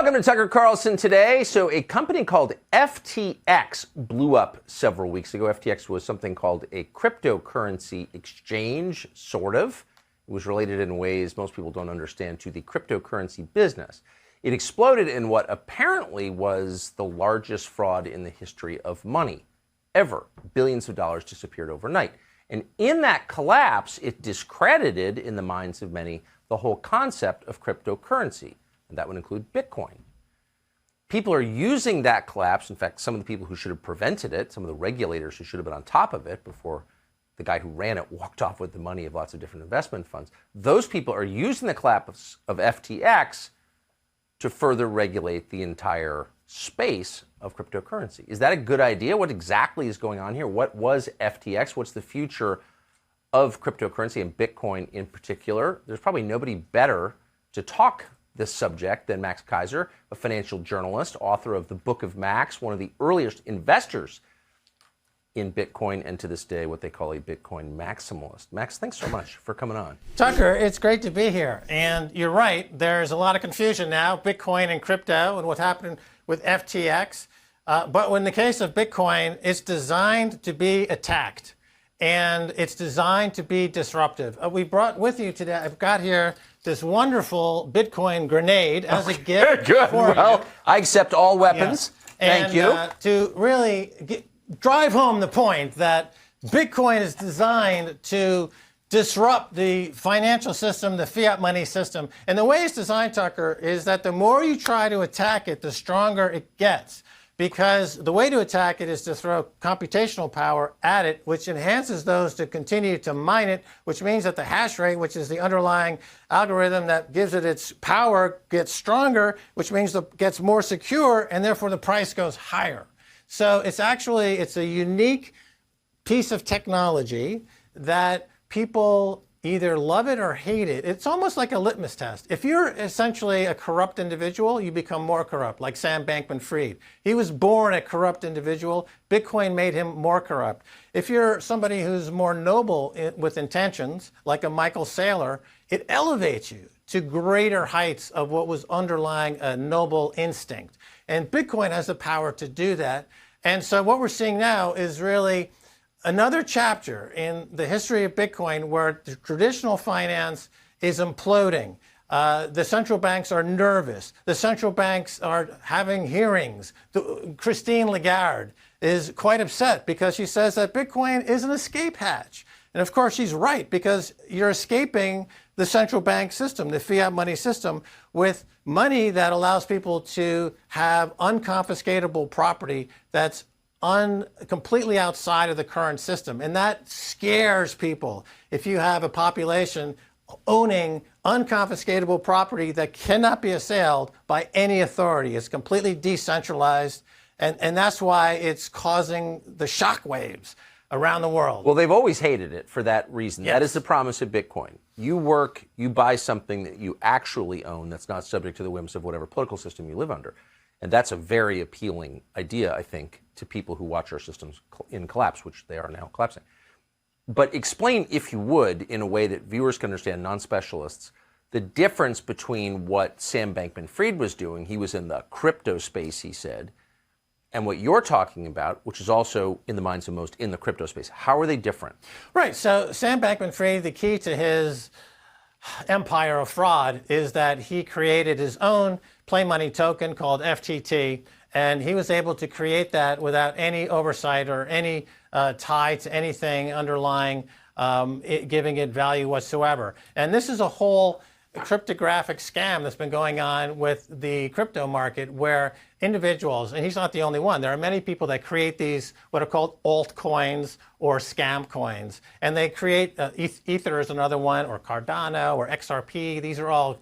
Welcome to Tucker Carlson today. So a company called FTX blew up several weeks ago. FTX was something called a cryptocurrency exchange, sort of. It was related in ways most people don't understand to the cryptocurrency business. It exploded in what apparently was the largest fraud in the history of money ever. Billions of dollars disappeared overnight. And in that collapse, it discredited, in the minds of many, the whole concept of cryptocurrency. And that would include Bitcoin. People are using that collapse. In fact, some of the people who should have prevented it, some of the regulators who should have been on top of it before the guy who ran it walked off with the money of lots of different investment funds, those people are using the collapse of FTX to further regulate the entire space of cryptocurrency. Is that a good idea? What exactly is going on here? What was FTX? What's the future of cryptocurrency and Bitcoin in particular? There's probably nobody better to talk this subject than Max Keiser, a financial journalist, author of the Book of Max, one of the earliest investors in Bitcoin, and to this day, what they call a Bitcoin maximalist. Max, thanks so much for coming on. Tucker, it's great to be here. And you're right, there's a lot of confusion now, Bitcoin and crypto and what happened with FTX. But in the case of Bitcoin, it's designed to be attacked. And it's designed to be disruptive. We brought with you today, I've got here this wonderful Bitcoin grenade as a gift for you. I accept all weapons. Yes. Thank you. To really drive home the point that Bitcoin is designed to disrupt the financial system, the fiat money system. And the way it's designed, Tucker, is that the more you try to attack it, the stronger it gets. Because the way to attack it is to throw computational power at it, which enhances those to continue to mine it, which means that the hash rate, which is the underlying algorithm that gives it its power, gets stronger, which means it gets more secure, and therefore the price goes higher. So it's a unique piece of technology that people either love it or hate it. It's almost like a litmus test. If you're essentially a corrupt individual, you become more corrupt, like Sam Bankman-Fried. He was born a corrupt individual. Bitcoin made him more corrupt. If you're somebody who's more noble with intentions, like a Michael Saylor, it elevates you to greater heights of what was underlying a noble instinct. And Bitcoin has the power to do that. And so what we're seeing now is really another chapter in the history of Bitcoin where the traditional finance is imploding. The central banks are nervous. The central banks are having hearings. Christine Lagarde is quite upset because she says that Bitcoin is an escape hatch. And of course, she's right, because you're escaping the central bank system, the fiat money system, with money that allows people to have unconfiscatable property that's completely outside of the current system. And that scares people. If you have a population owning unconfiscatable property that cannot be assailed by any authority, it's completely decentralized. And that's why it's causing the shockwaves around the world. Well, they've always hated it for that reason. Yes. That is the promise of Bitcoin. You work, you buy something that you actually own that's not subject to the whims of whatever political system you live under. And that's a very appealing idea, I think, to people who watch our systems in collapse, which they are now collapsing. But explain, if you would, in a way that viewers can understand, non-specialists, the difference between what Sam Bankman-Fried was doing, he was in the crypto space, he said, and what you're talking about, which is also in the minds of most in the crypto space. How are they different? Right. So Sam Bankman-Fried, the key to his empire of fraud is that he created his own play money token called FTT, and he was able to create that without any oversight or any tie to anything underlying giving it value whatsoever. And this is a whole cryptographic scam that's been going on with the crypto market where individuals, and he's not the only one, there are many people that create these what are called altcoins or scam coins. And they create, Ether is another one, or Cardano or XRP. These are all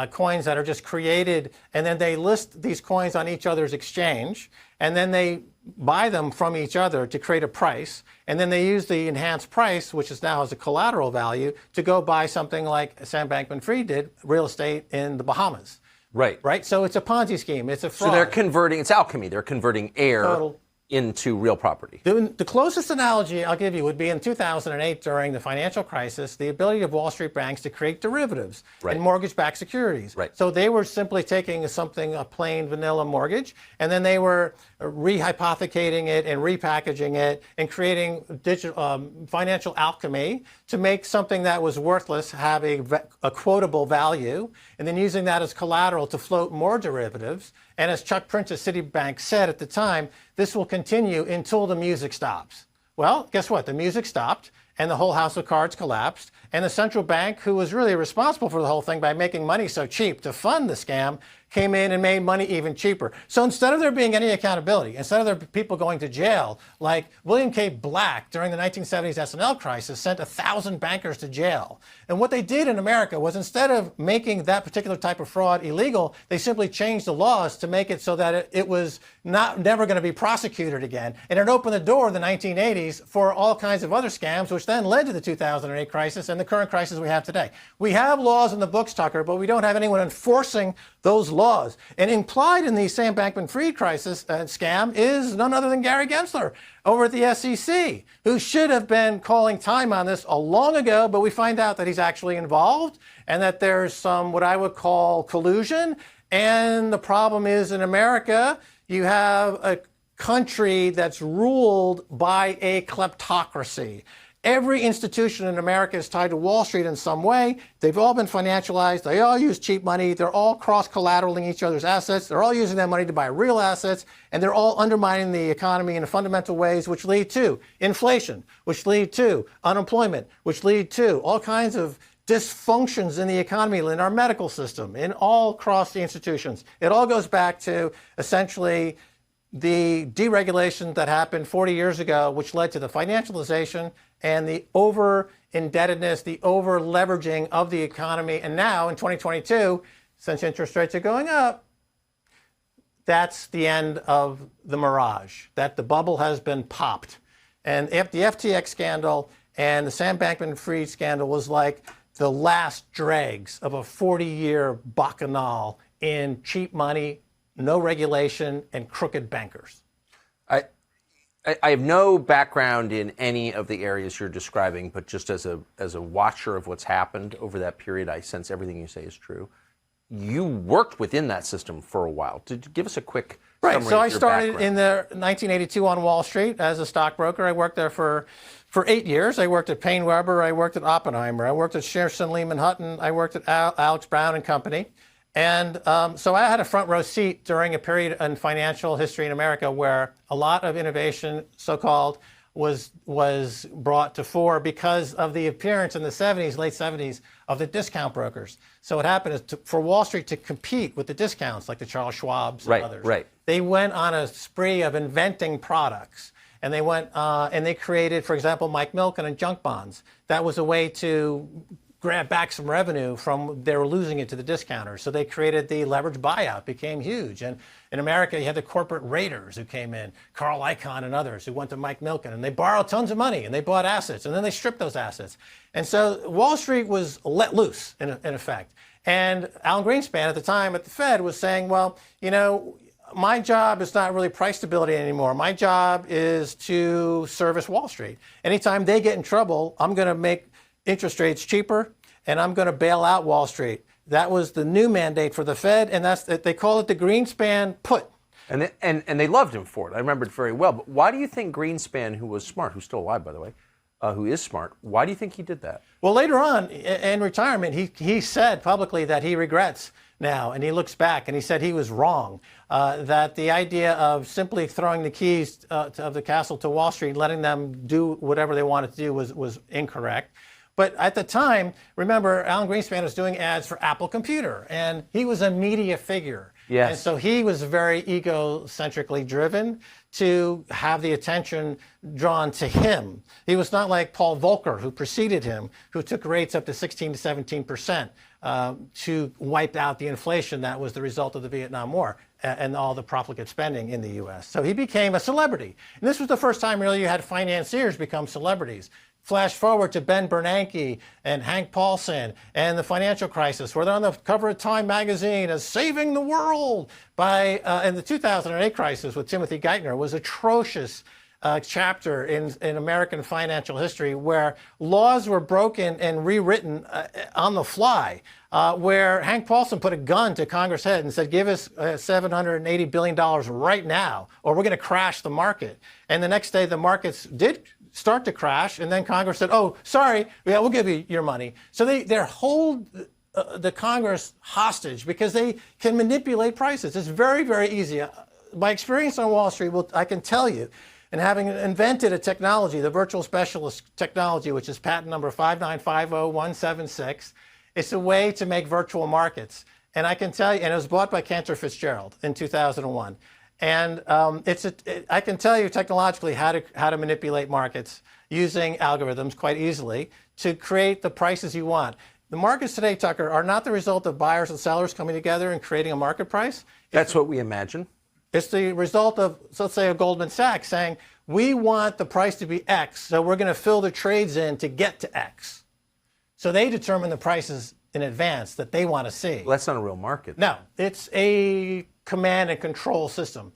coins that are just created, and then they list these coins on each other's exchange, and then they buy them from each other to create a price, and then they use the enhanced price, which is now has a collateral value, to go buy something like Sam Bankman-Fried did, real estate in the Bahamas. Right. Right? So it's a Ponzi scheme. It's a fraud. So they're converting, it's alchemy. They're converting air into real property. The closest analogy I'll give you would be in 2008 during the financial crisis, the ability of Wall Street banks to create derivatives and mortgage-backed securities. So they were simply taking a plain vanilla mortgage, and then they were rehypothecating it and repackaging it and creating digital financial alchemy to make something that was worthless have a quotable value, and then using that as collateral to float more derivatives. And as Chuck Prince at Citibank said at the time, this will continue until the music stops. Well, guess what? The music stopped, and the whole house of cards collapsed, and the central bank, who was really responsible for the whole thing by making money so cheap to fund the scam, came in and made money even cheaper. So instead of there being any accountability, instead of there people going to jail, like William K. Black during the 1970s S&L crisis sent 1,000 bankers to jail. And what they did in America was, instead of making that particular type of fraud illegal, they simply changed the laws to make it so that it was never going to be prosecuted again. And it opened the door in the 1980s for all kinds of other scams, which then led to the 2008 crisis and the current crisis we have today. We have laws in the books, Tucker, but we don't have anyone enforcing those laws. And implied in the Sam Bankman-Fried crisis scam is none other than Gary Gensler over at the SEC, who should have been calling time on this a long ago, but we find out that he's actually involved and that there's some what I would call collusion. And the problem is, in America, you have a country that's ruled by a kleptocracy. Every institution in America is tied to Wall Street in some way. They've all been financialized. They all use cheap money. They're all cross-collateralizing each other's assets. They're all using that money to buy real assets, and they're all undermining the economy in fundamental ways, which lead to inflation, which lead to unemployment, which lead to all kinds of dysfunctions in the economy, in our medical system, in all across the institutions. It all goes back to essentially the deregulation that happened 40 years ago, which led to the financialization and the over-indebtedness, the over-leveraging of the economy. And now in 2022, since interest rates are going up, that's the end of the mirage, that the bubble has been popped. And if the FTX scandal and the Sam Bankman-Fried scandal was like the last dregs of a 40-year bacchanal in cheap money, no regulation, and crooked bankers. I have no background in any of the areas you're describing, but just as a watcher of what's happened over that period, I sense everything you say is true. You worked within that system for a while. Give us a quick summary so I of your started background. in the 1982 on Wall Street as a stockbroker. I worked there for 8 years. I worked at Payne Weber. I worked at Oppenheimer. I worked at Shearson Lehman Hutton. I worked at Alex Brown and Company. And so I had a front row seat during a period in financial history in America where a lot of innovation, so-called, was brought to fore because of the appearance in the 70s, late 70s, of the discount brokers. So what happened is for Wall Street to compete with the discounts like the Charles Schwabs and others, they went on a spree of inventing products. And they went and they created, for example, Mike Milken and junk bonds. That was a way to grab back some revenue from, they were losing it to the discounters. So they created the leveraged buyout, became huge. And in America, you had the corporate raiders who came in, Carl Icahn and others who went to Mike Milken, and they borrowed tons of money and they bought assets and then they stripped those assets. And so Wall Street was let loose in effect. And Alan Greenspan at the time at the Fed was saying, well, you know, my job is not really price stability anymore. My job is to service Wall Street. Anytime they get in trouble, I'm going to make interest rates cheaper, and I'm going to bail out Wall Street. That was the new mandate for the Fed, and they call it the Greenspan put. And they loved him for it. I remember it very well. But why do you think Greenspan, who was smart, who's still alive, by the way, who is smart, why do you think he did that? Well, later on in retirement, he said publicly that he regrets now, and he looks back, and he said he was wrong, that the idea of simply throwing the keys of the castle to Wall Street, letting them do whatever they wanted to do was incorrect. But at the time, remember, Alan Greenspan was doing ads for Apple Computer, and he was a media figure. Yes. And so he was very egocentrically driven to have the attention drawn to him. He was not like Paul Volcker, who preceded him, who took rates up to 16 to 17% to wipe out the inflation that was the result of the Vietnam War and all the profligate spending in the U.S. So he became a celebrity. And this was the first time really you had financiers become celebrities. flash forward to Ben Bernanke and Hank Paulson and the financial crisis, where they're on the cover of Time magazine as saving the world and the 2008 crisis with Timothy Geithner was atrocious chapter in American financial history, where laws were broken and rewritten on the fly, where Hank Paulson put a gun to Congress' head and said, give us $780 billion right now, or we're going to crash the market. And the next day, the markets did start to crash, and then Congress said, oh, sorry, yeah, we'll give you your money. So they hold the Congress hostage because they can manipulate prices. It's very, very easy. My experience on Wall Street, I can tell you, and having invented a technology, the virtual specialist technology, which is patent number 5950176, it's a way to make virtual markets. And I can tell you, and it was bought by Cantor Fitzgerald in 2001. And I can tell you technologically how to manipulate markets using algorithms quite easily to create the prices you want. The markets today, Tucker, are not the result of buyers and sellers coming together and creating a market price. That's what we imagine. It's the result of, let's say, a Goldman Sachs saying, we want the price to be X, so we're going to fill the trades in to get to X. So they determine the prices in advance that they want to see. Well, that's not a real market. No, it's a command and control system.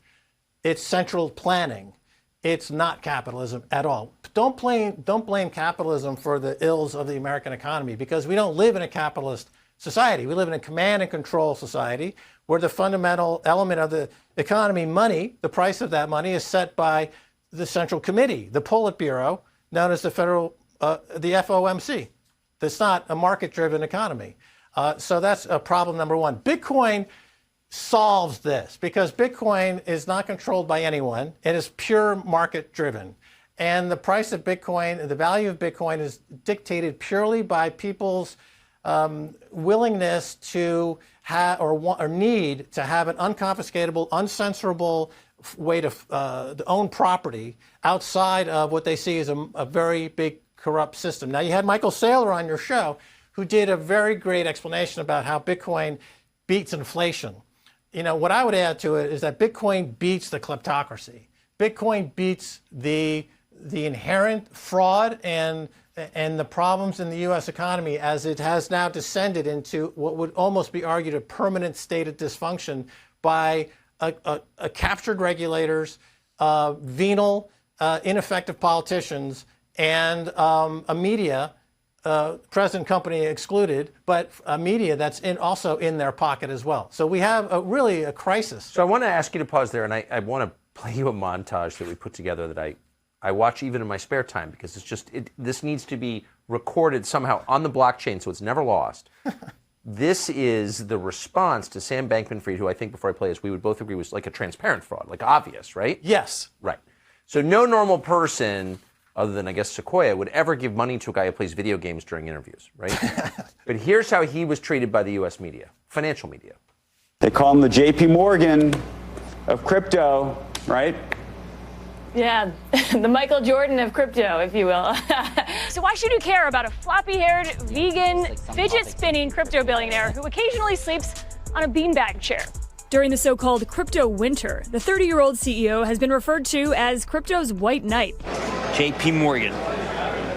It's central planning. It's not capitalism at all. Don't blame capitalism for the ills of the American economy, because we don't live in a capitalist society. We live in a command and control society where the fundamental element of the economy, money, the price of that money is set by the Central Committee, the Politburo, known as the FOMC. That's not a market-driven economy. So that's problem number one. Bitcoin solves this because Bitcoin is not controlled by anyone. It is pure market-driven. And the price of Bitcoin, the value of Bitcoin is dictated purely by people's willingness to have or need to have an unconfiscatable, uncensorable way to own property outside of what they see as a very big corrupt system. Now, you had Michael Saylor on your show who did a very great explanation about how Bitcoin beats inflation. You know, what I would add to it is that Bitcoin beats the kleptocracy. Bitcoin beats the inherent fraud and the problems in the U.S. economy as it has now descended into what would almost be argued a permanent state of dysfunction by a captured regulators, venal, ineffective politicians, and a media, present company excluded, but a media that's also in their pocket as well. So we have really a crisis. So I want to ask you to pause there, and I want to play you a montage that we put together that I watch even in my spare time, because it's just, this needs to be recorded somehow on the blockchain so it's never lost. This is the response to Sam Bankman-Fried, who I think, before I play this, we would both agree was like a transparent fraud, like obvious, right? Yes. Right. So no normal person, other than, I guess, Sequoia, would ever give money to a guy who plays video games during interviews, right? But here's how he was treated by the U.S. media, financial media. They call him the J.P. Morgan of crypto, right? Yeah, the Michael Jordan of crypto, if you will. So why should you care about a floppy-haired, vegan, fidget-spinning crypto billionaire who occasionally sleeps on a beanbag chair? During the so-called crypto winter, the 30-year-old CEO has been referred to as crypto's white knight. J.P. Morgan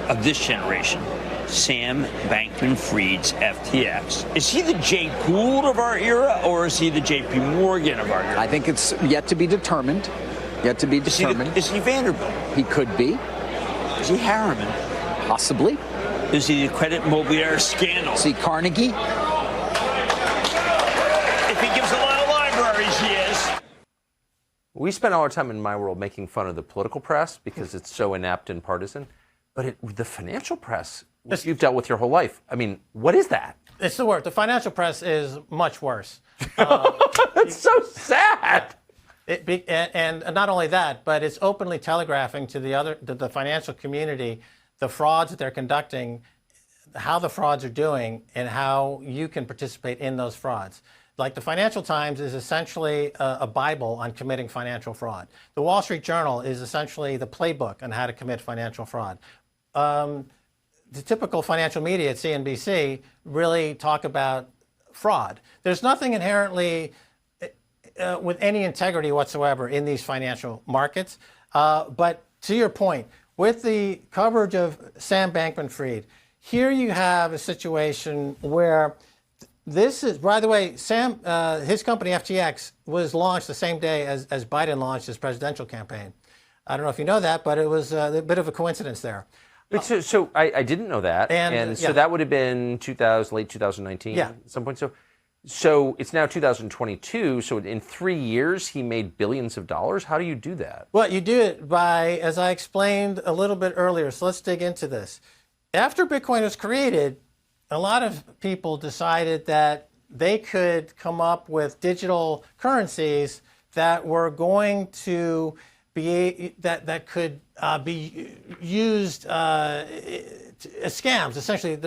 of this generation, Sam Bankman-Fried's FTX. Is he the Jay Gould of our era, or is he the J.P. Morgan of our era? I think it's yet to be determined. Yet to be determined. Is he Vanderbilt? He could be. Is he Harriman? Possibly. Is he the Credit Mobilier scandal? Is he Carnegie? If he gives a lot of libraries, he is. We spend all our time in my world making fun of the political press because it's so inept and partisan. But the financial press, which you've dealt with your whole life, I mean, what is that? It's the worst. The financial press is much worse. That's so sad. And not only that, but it's openly telegraphing to the financial community the frauds that they're conducting, how the frauds are doing, and how you can participate in those frauds. Like the Financial Times is essentially a Bible on committing financial fraud. The Wall Street Journal is essentially the playbook on how to commit financial fraud. The typical financial media at CNBC really talk about fraud. There's nothing inherently with any integrity whatsoever in these financial markets. But to your point, with the coverage of Sam Bankman-Fried, here you have a situation where this is, by the way, Sam, his company FTX was launched the same day as Biden launched his presidential campaign. I don't know if you know that, but it was a bit of a coincidence there. So I didn't know that, and so that would have been late 2019 at some point. So it's now 2022. So in 3 years, he made billions of dollars. How do you do that? Well, you do it by, as I explained a little bit earlier. So let's dig into this. After Bitcoin was created, a lot of people decided that they could come up with digital currencies that were going to be that could be used as scams. Essentially,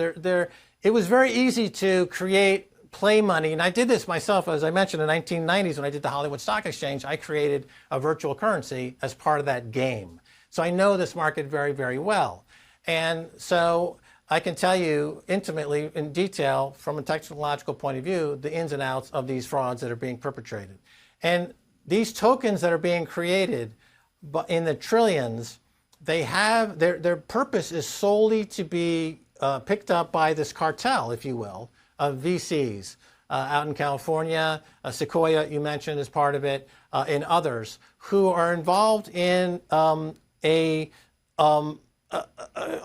it was very easy to create play money, and I did this myself, as I mentioned, in the 1990s when I did the Hollywood Stock Exchange. I created a virtual currency as part of that game, so I know this market very, very well, and so I can tell you intimately, in detail, from a technological point of view, the ins and outs of these frauds that are being perpetrated. And these tokens that are being created in the trillions, they have their purpose is solely to be picked up by this cartel, if you will, of VCs out in California. Sequoia, you mentioned, is part of it, and others who are involved in a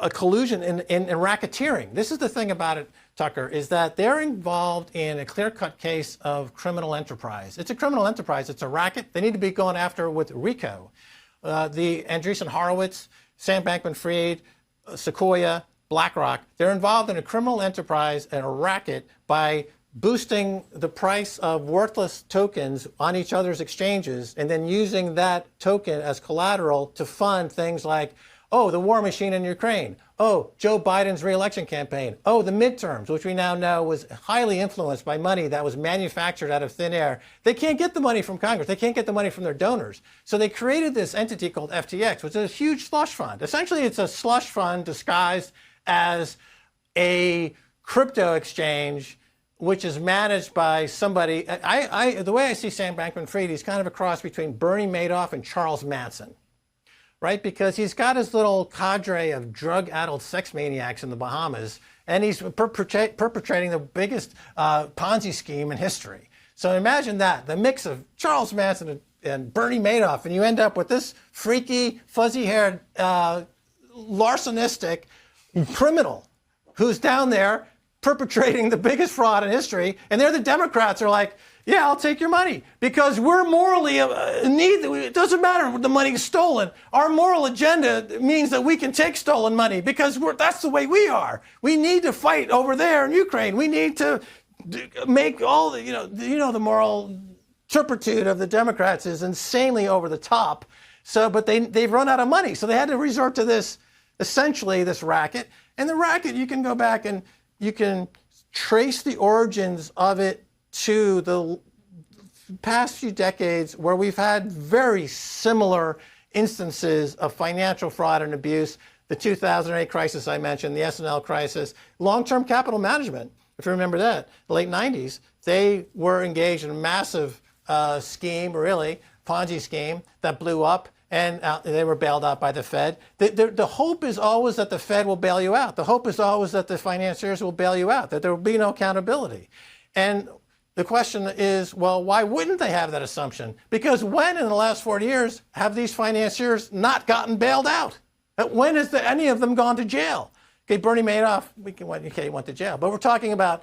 collusion in racketeering. This is the thing about it, Tucker, is that they're involved in a clear-cut case of criminal enterprise. It's a criminal enterprise. It's a racket. They need to be going after with RICO. The Andreessen Horowitz, Sam Bankman-Fried, Sequoia, BlackRock, they're involved in a criminal enterprise and a racket by boosting the price of worthless tokens on each other's exchanges and then using that token as collateral to fund things like, oh, the war machine in Ukraine. Oh, Joe Biden's re-election campaign. Oh, the midterms, which we now know was highly influenced by money that was manufactured out of thin air. They can't get the money from Congress. They can't get the money from their donors. So they created this entity called FTX, which is a huge slush fund. Essentially, it's a slush fund disguised as a crypto exchange, which is managed by somebody. The way I see Sam Bankman-Fried, he's kind of a cross between Bernie Madoff and Charles Manson. Right? Because he's got his little cadre of drug-addled sex maniacs in the Bahamas, and he's perpetrating the biggest Ponzi scheme in history. So imagine that, the mix of Charles Manson and Bernie Madoff, and you end up with this freaky, fuzzy-haired, larcenistic criminal who's down there perpetrating the biggest fraud in history, and they're the Democrats are like, yeah, I'll take your money because we're morally in need. It doesn't matter if the money is stolen. Our moral agenda means that we can take stolen money because that's the way we are. We need to fight over there in Ukraine. We need to make all the, the moral turpitude of the Democrats is insanely over the top. So, but they've run out of money. So they had to resort to this, essentially this racket. And the racket, you can go back and you can trace the origins of it to the past few decades where we've had very similar instances of financial fraud and abuse. The 2008 crisis I mentioned, the S&L crisis, long-term capital management, if you remember that, the late 90s, they were engaged in a massive scheme, really, Ponzi scheme that blew up, and they were bailed out by the Fed. The hope is always that the Fed will bail you out. The hope is always that the financiers will bail you out, that there will be no accountability. And the question is, well, why wouldn't they have that assumption? Because when in the last 40 years have these financiers not gotten bailed out? When has any of them gone to jail? Okay, Bernie Madoff, he went to jail. But we're talking about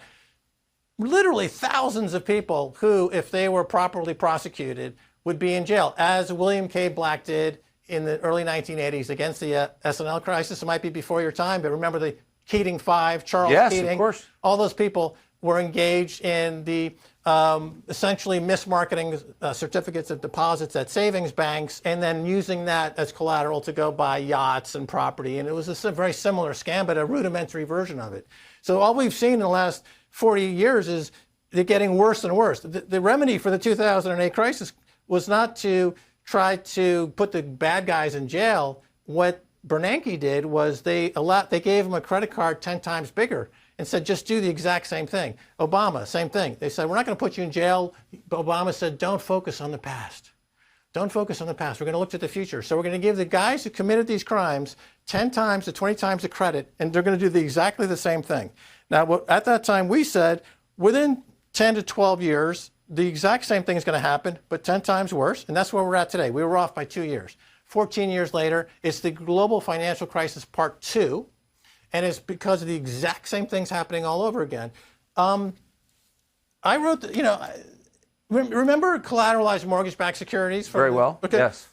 literally thousands of people who, if they were properly prosecuted, would be in jail, as William K. Black did in the early 1980s against the S&L crisis. It might be before your time, but remember the Keating Five, Charles Keating. Yes, of course. All those people were engaged in the essentially mismarketing certificates of deposits at savings banks and then using that as collateral to go buy yachts and property. And it was a very similar scam, but a rudimentary version of it. So all we've seen in the last 40 years is they're getting worse and worse. The remedy for the 2008 crisis was not to try to put the bad guys in jail. What Bernanke did was they gave them a credit card 10 times bigger and said, just do the exact same thing. Obama, same thing. They said, we're not going to put you in jail. Obama said, don't focus on the past. Don't focus on the past. We're going to look to the future. So we're going to give the guys who committed these crimes 10 times to 20 times the credit, and they're going to do exactly the same thing. Now, at that time, we said within 10 to 12 years, the exact same thing is going to happen, but 10 times worse, and that's where we're at today. We were off by 2 years. 14 years later, it's the global financial crisis part 2, and it's because of the exact same things happening all over again. I wrote, remember collateralized mortgage-backed securities? Very well, okay. Yes.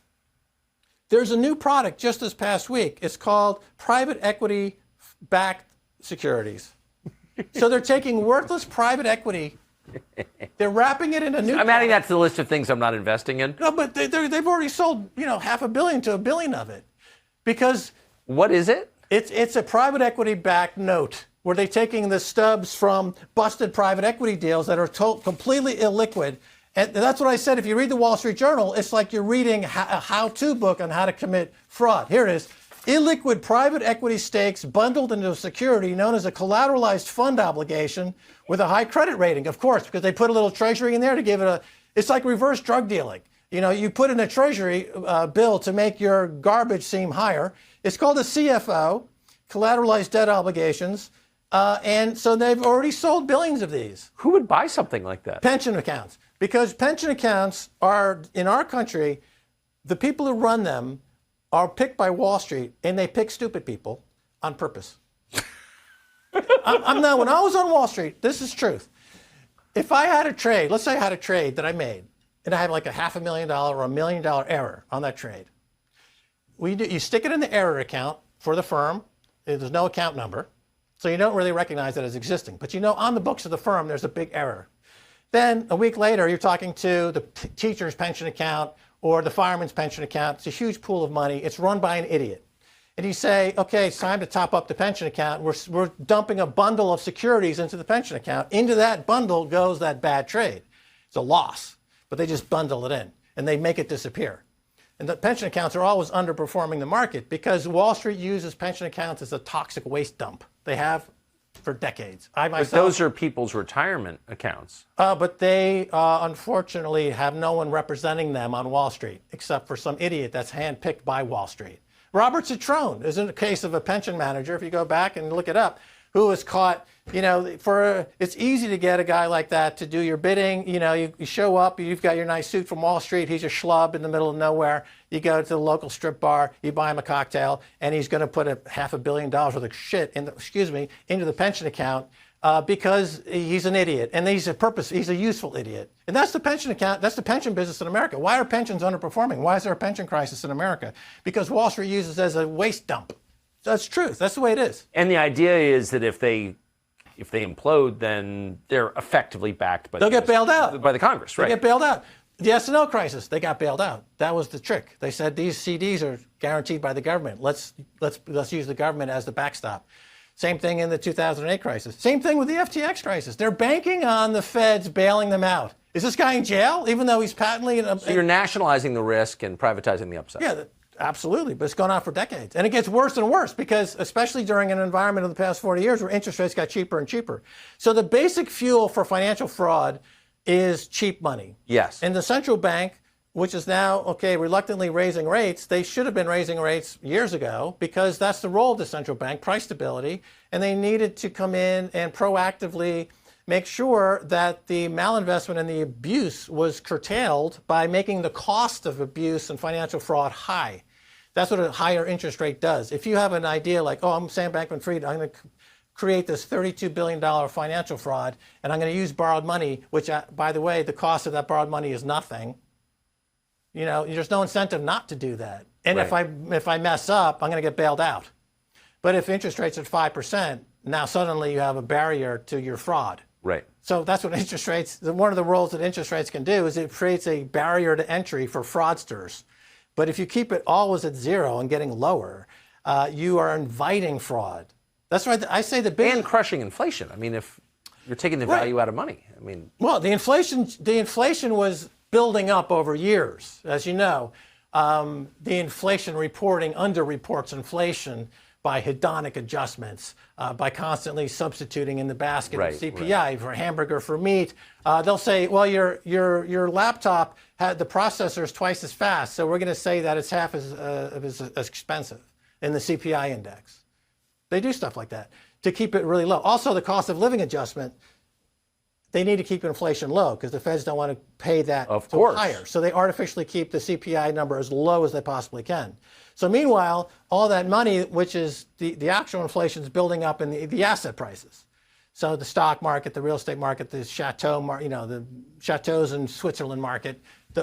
There's a new product just this past week. It's called private equity-backed securities. So they're taking worthless private equity, they're wrapping it in a new I'm adding that to the list of things I'm not investing in. No, but they've already sold, $500 million to $1 billion of it. Because what is it? It's a private equity-backed note where they're taking the stubs from busted private equity deals that are completely illiquid. And that's what I said. If you read the Wall Street Journal, it's like you're reading a how-to book on how to commit fraud. Here it is. Illiquid private equity stakes bundled into a security known as a collateralized fund obligation with a high credit rating, of course, because they put a little treasury in there to give it it's like reverse drug dealing. You put in a treasury bill to make your garbage seem higher. It's called a CFO, collateralized debt obligations. And so they've already sold billions of these. Who would buy something like that? Pension accounts. Because pension accounts are, in our country, the people who run them are picked by Wall Street, and they pick stupid people on purpose. I'm now, when I was on Wall Street, this is truth. If I had a trade, let's say I had a trade that I made, and I had like a $500,000 or $1 million error on that trade. You stick it in the error account for the firm. There's no account number, so you don't really recognize it as existing. But on the books of the firm, there's a big error. Then a week later, you're talking to the teacher's pension account or the fireman's pension account. It's a huge pool of money. It's run by an idiot. And you say, okay, it's time to top up the pension account. We're dumping a bundle of securities into the pension account. Into that bundle goes that bad trade. It's a loss, but they just bundle it in, and they make it disappear. And the pension accounts are always underperforming the market because Wall Street uses pension accounts as a toxic waste dump. They have for decades. But those are people's retirement accounts. But they, unfortunately, have no one representing them on Wall Street, except for some idiot that's handpicked by Wall Street. Robert Citrone is in a case of a pension manager, if you go back and look it up, who was caught, it's easy to get a guy like that to do your bidding. You show up, you've got your nice suit from Wall Street, he's a schlub in the middle of nowhere. You go to the local strip bar, you buy him a cocktail, and he's going to put $500 million worth of shit into the pension account because he's an idiot. And he's a useful idiot. And that's the pension account, that's the pension business in America. Why are pensions underperforming? Why is there a pension crisis in America? Because Wall Street uses it as a waste dump. That's truth. That's the way it is. And the idea is that if they implode, then they're effectively backed by they'll get bailed out by the Congress, right? They get bailed out. The S&L crisis, they got bailed out. That was the trick. They said these CDs are guaranteed by the government. Let's use the government as the backstop. Same thing in the 2008 crisis. Same thing with the FTX crisis. They're banking on the feds bailing them out. Is this guy in jail, even though he's patently... So you're nationalizing the risk and privatizing the upside. Yeah, absolutely, but it's gone on for decades. And it gets worse and worse because, especially during an environment of the past 40 years where interest rates got cheaper and cheaper. So the basic fuel for financial fraud is cheap money. Yes. And the central bank, which is now, reluctantly raising rates, they should have been raising rates years ago because that's the role of the central bank, price stability. And they needed to come in and proactively make sure that the malinvestment and the abuse was curtailed by making the cost of abuse and financial fraud high. That's what a higher interest rate does. If you have an idea like, I'm Sam Bankman-Fried, I'm going to create this $32 billion financial fraud, and I'm going to use borrowed money, which, by the way, the cost of that borrowed money is nothing. There's no incentive not to do that. And right. if I mess up, I'm going to get bailed out. But if interest rates are 5%, now suddenly you have a barrier to your fraud. Right. So that's what interest rates, one of the roles that interest rates can do is it creates a barrier to entry for fraudsters. But if you keep it always at zero and getting lower, you are inviting fraud. That's why I say the big... And crushing inflation. I mean, if you're taking the value out of money. Well, the inflation was building up over years, as you know. The inflation reporting underreports inflation by hedonic adjustments, by constantly substituting in the basket Right, of CPI for hamburger for meat. They'll say, well, your laptop had the processor is twice as fast, so we're going to say that it's half as expensive in the CPI index. They do stuff like that to keep it really low. Also, the cost of living adjustment, they need to keep inflation low because the Feds don't want to pay that higher. So they artificially keep the CPI number as low as they possibly can. So meanwhile, all that money, which is the actual inflation, is building up in the asset prices. So the stock market, the real estate market, the the chateaus in Switzerland market,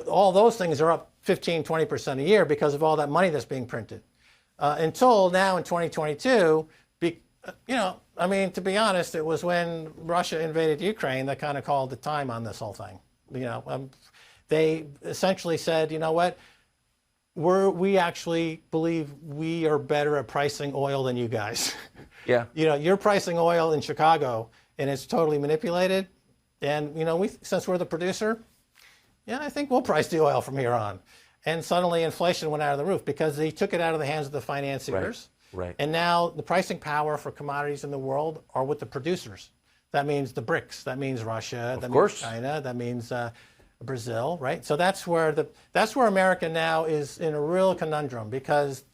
all those things are up 15, 20% a year because of all that money that's being printed. Until now in 2022, to be honest, it was when Russia invaded Ukraine that kind of called the time on this whole thing. They essentially said, you know what, we actually believe we are better at pricing oil than you guys. Yeah. You're pricing oil in Chicago and it's totally manipulated. And, since we're the producer, I think we'll price the oil from here on. And suddenly inflation went out of the roof because they took it out of the hands of the financiers. Right. And now the pricing power for commodities in the world are with the producers. That means the BRICS. That means Russia. That means China. That means Brazil. Right. So that's where America now is in a real conundrum, because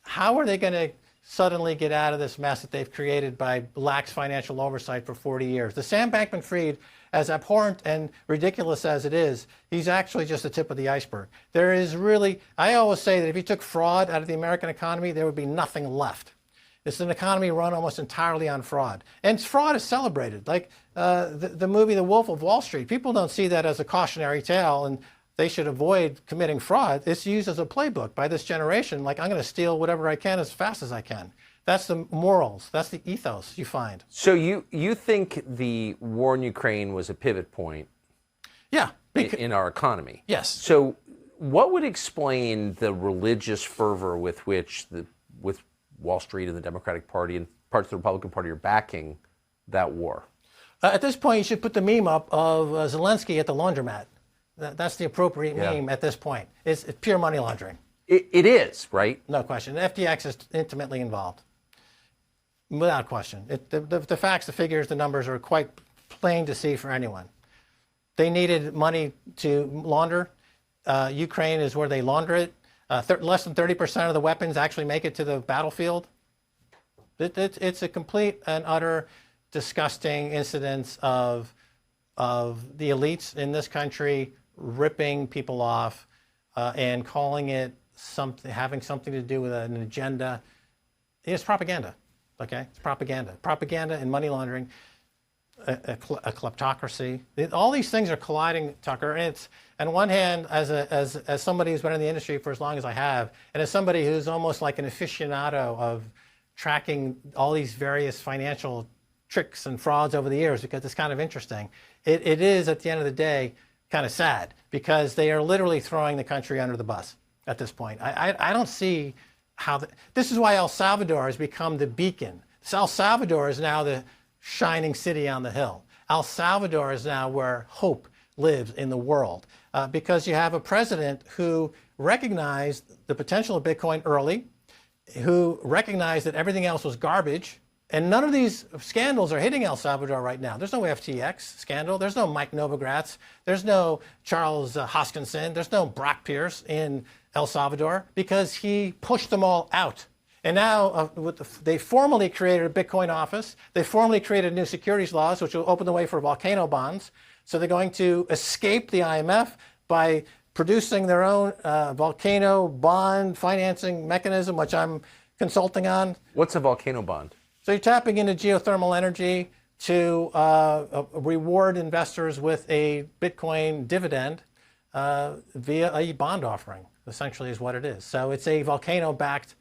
how are they going to suddenly get out of this mess that they've created by lax financial oversight for 40 years? The Sam Bankman-Fried, as abhorrent and ridiculous as it is, he's actually just the tip of the iceberg. There is really, I always say that if you took fraud out of the American economy, there would be nothing left. It's an economy run almost entirely on fraud. And fraud is celebrated. Like the movie The Wolf of Wall Street, people don't see that as a cautionary tale and they should avoid committing fraud. It's used as a playbook by this generation, like I'm going to steal whatever I can as fast as I can. That's the morals. That's the ethos you find. So you think the war in Ukraine was a pivot point? Yeah. In our economy? Yes. So what would explain the religious fervor with which with Wall Street and the Democratic Party and parts of the Republican Party are backing that war? At this point, you should put the meme up of Zelensky at the laundromat. That's the appropriate meme at this point. It's pure money laundering. It is, right? No question. FTX is intimately involved. Without question. The facts, the figures, the numbers are quite plain to see for anyone. They needed money to launder. Ukraine is where they launder it. Less than 30% of the weapons actually make it to the battlefield. It's a complete and utter disgusting incidence of the elites in this country ripping people off and calling it something, having something to do with an agenda. It's propaganda. Okay, it's propaganda. Propaganda and money laundering, a kleptocracy. All these things are colliding, Tucker. And it's, on one hand, as somebody who's been in the industry for as long as I have, and as somebody who's almost like an aficionado of tracking all these various financial tricks and frauds over the years, because it's kind of interesting. It is, at the end of the day, kind of sad, because they are literally throwing the country under the bus at this point. I don't see how this is why El Salvador has become the beacon. El Salvador is now the shining city on the hill. El Salvador is now where hope lives in the world, because you have a president who recognized the potential of Bitcoin early, who recognized that everything else was garbage. And none of these scandals are hitting El Salvador right now. There's no FTX scandal. There's no Mike Novogratz. There's no Charles Hoskinson. There's no Brock Pierce in El Salvador, because he pushed them all out. And now they formally created a Bitcoin office. They formally created new securities laws, which will open the way for volcano bonds. So they're going to escape the IMF by producing their own volcano bond financing mechanism, which I'm consulting on. What's a volcano bond? So you're tapping into geothermal energy to reward investors with a Bitcoin dividend via a bond offering, essentially is what it is. So it's a volcano-backed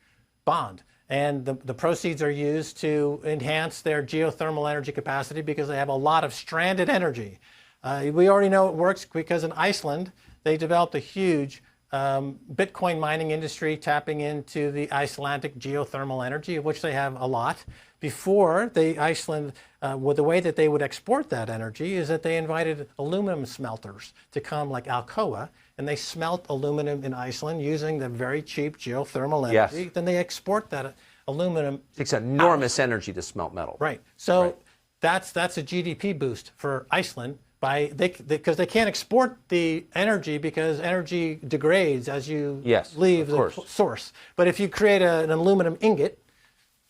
bond. And the proceeds are used to enhance their geothermal energy capacity because they have a lot of stranded energy. We already know it works because in Iceland, they developed a huge Bitcoin mining industry tapping into the Icelandic geothermal energy, of which they have a lot. Before, Iceland, with the way that they would export that energy is that they invited aluminum smelters to come, like Alcoa, and they smelt aluminum in Iceland using the very cheap geothermal energy. Yes. Then they export that aluminum. It takes enormous energy to smelt metal. Right. So that's a GDP boost for Iceland because they can't export the energy because energy degrades as you leave the source. But if you create an aluminum ingot,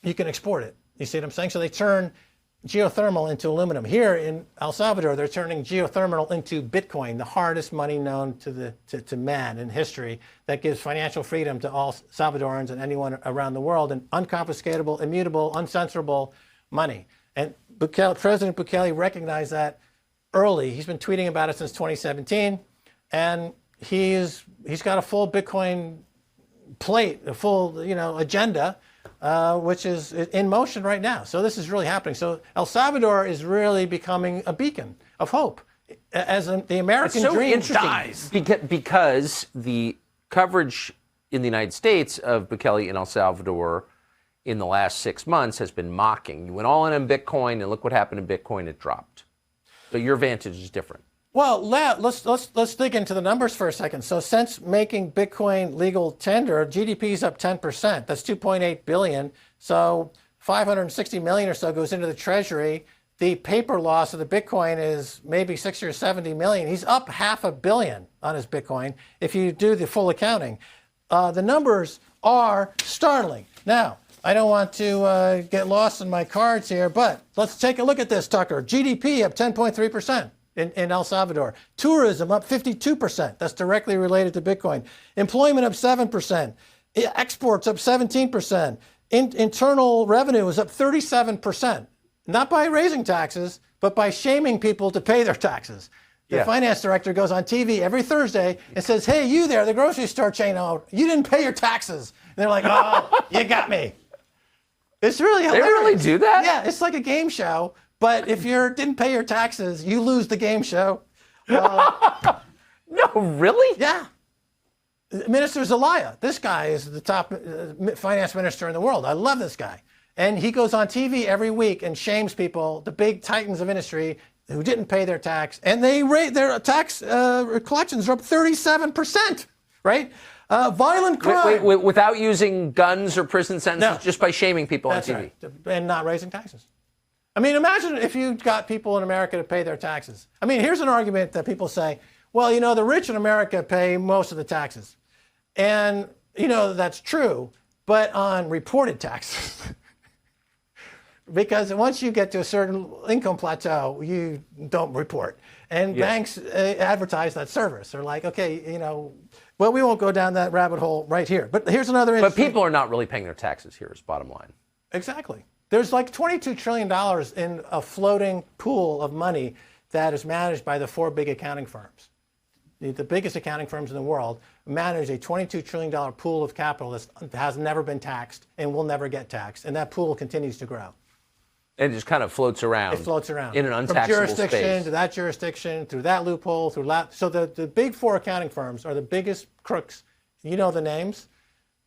you can export it. You see what I'm saying? So they turn geothermal into aluminum. Here in El Salvador, they're turning geothermal into Bitcoin, the hardest money known to man in history, that gives financial freedom to all Salvadorans and anyone around the world, and unconfiscatable, immutable, uncensorable money. And President Bukele recognized that early. He's been tweeting about it since 2017, and he's got a full Bitcoin plate, a full agenda, which is in motion right now. So this is really happening. So El Salvador is really becoming a beacon of hope as the American dream dies. Because the coverage in the United States of Bukele in El Salvador in the last 6 months has been mocking. You went all in on Bitcoin, and look what happened to Bitcoin. It dropped. So your vantage is different. Well, let's dig into the numbers for a second. So since making Bitcoin legal tender, GDP is up 10%. That's 2.8 billion. So 560 million or so goes into the treasury. The paper loss of the Bitcoin is maybe 60 or 70 million. He's up $500 million on his Bitcoin if you do the full accounting. The numbers are startling. Now, I don't want to get lost in my cards here, but let's take a look at this, Tucker. GDP up 10.3%. In El Salvador. Tourism up 52%. That's directly related to Bitcoin. Employment up 7%. Exports up 17%. Internal revenue is up 37%. Not by raising taxes, but by shaming people to pay their taxes. The finance director goes on TV every Thursday and says, "Hey, you there, the grocery store chain owner, you didn't pay your taxes." And they're like, "Oh, you got me." It's really hilarious. They really do that? Yeah, it's like a game show. But if you didn't pay your taxes, you lose the game show. No, really? Yeah. Minister Zelaya, this guy is the top finance minister in the world. I love this guy. And he goes on TV every week and shames people, the big titans of industry who didn't pay their tax. And their tax collections are up 37%, right? Violent crime. Wait, without using guns or prison sentences, just by shaming people on TV. Right. And not raising taxes. I mean, imagine if you got people in America to pay their taxes. I mean, here's an argument that people say, well, the rich in America pay most of the taxes. And, that's true, but on reported taxes. Because once you get to a certain income plateau, you don't report. And banks advertise that service. They're like, okay, well, we won't go down that rabbit hole right here. But here's another interesting. But people are not really paying their taxes here is bottom line. Exactly. There's like $22 trillion in a floating pool of money that is managed by the 4 big accounting firms. The biggest accounting firms in the world manage a $22 trillion pool of capital that has never been taxed and will never get taxed. And that pool continues to grow. And it just kind of floats around. It floats around. In an untaxable From jurisdiction space. to that jurisdiction, through that loophole, through that. So the big 4 accounting firms are the biggest crooks. You know the names.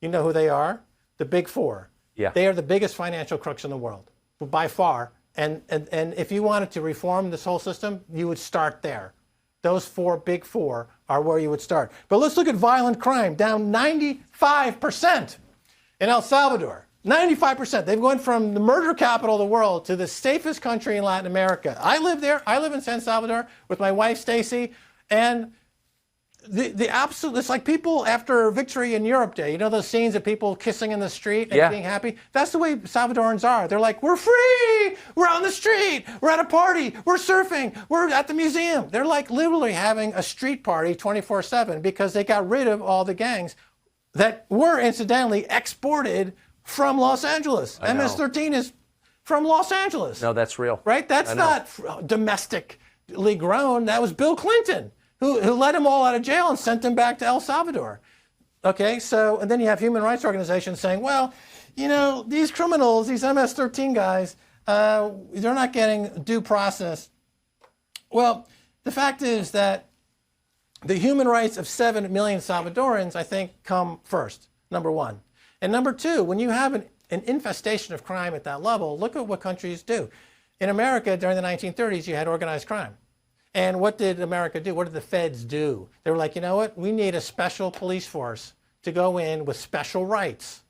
You know who they are. The big 4. Yeah. They are the biggest financial crooks in the world, by far. And if you wanted to reform this whole system, you would start there. Those big 4 are where you would start. But let's look at violent crime, down 95% in El Salvador. 95%. They've gone from the murder capital of the world to the safest country in Latin America. I live there. I live in San Salvador with my wife, Stacy, and the absolute, it's like people after Victory in Europe Day, those scenes of people kissing in the street and being happy? That's the way Salvadorans are. They're like, we're free, we're on the street, we're at a party, we're surfing, we're at the museum. They're like literally having a street party 24/7 because they got rid of all the gangs that were incidentally exported from Los Angeles. MS-13 is from Los Angeles. No, that's real. Right? That's not domestically grown. That was Bill Clinton. Who let them all out of jail and sent them back to El Salvador. Okay, so, and then you have human rights organizations saying, well, these criminals, these MS-13 guys, they're not getting due process. Well, the fact is that the human rights of 7 million Salvadorans, I think, come first, number one. And number two, when you have an infestation of crime at that level, look at what countries do. In America, during the 1930s, you had organized crime. And what did America do? What did the feds do? They were like, you know what? We need a special police force to go in with special rights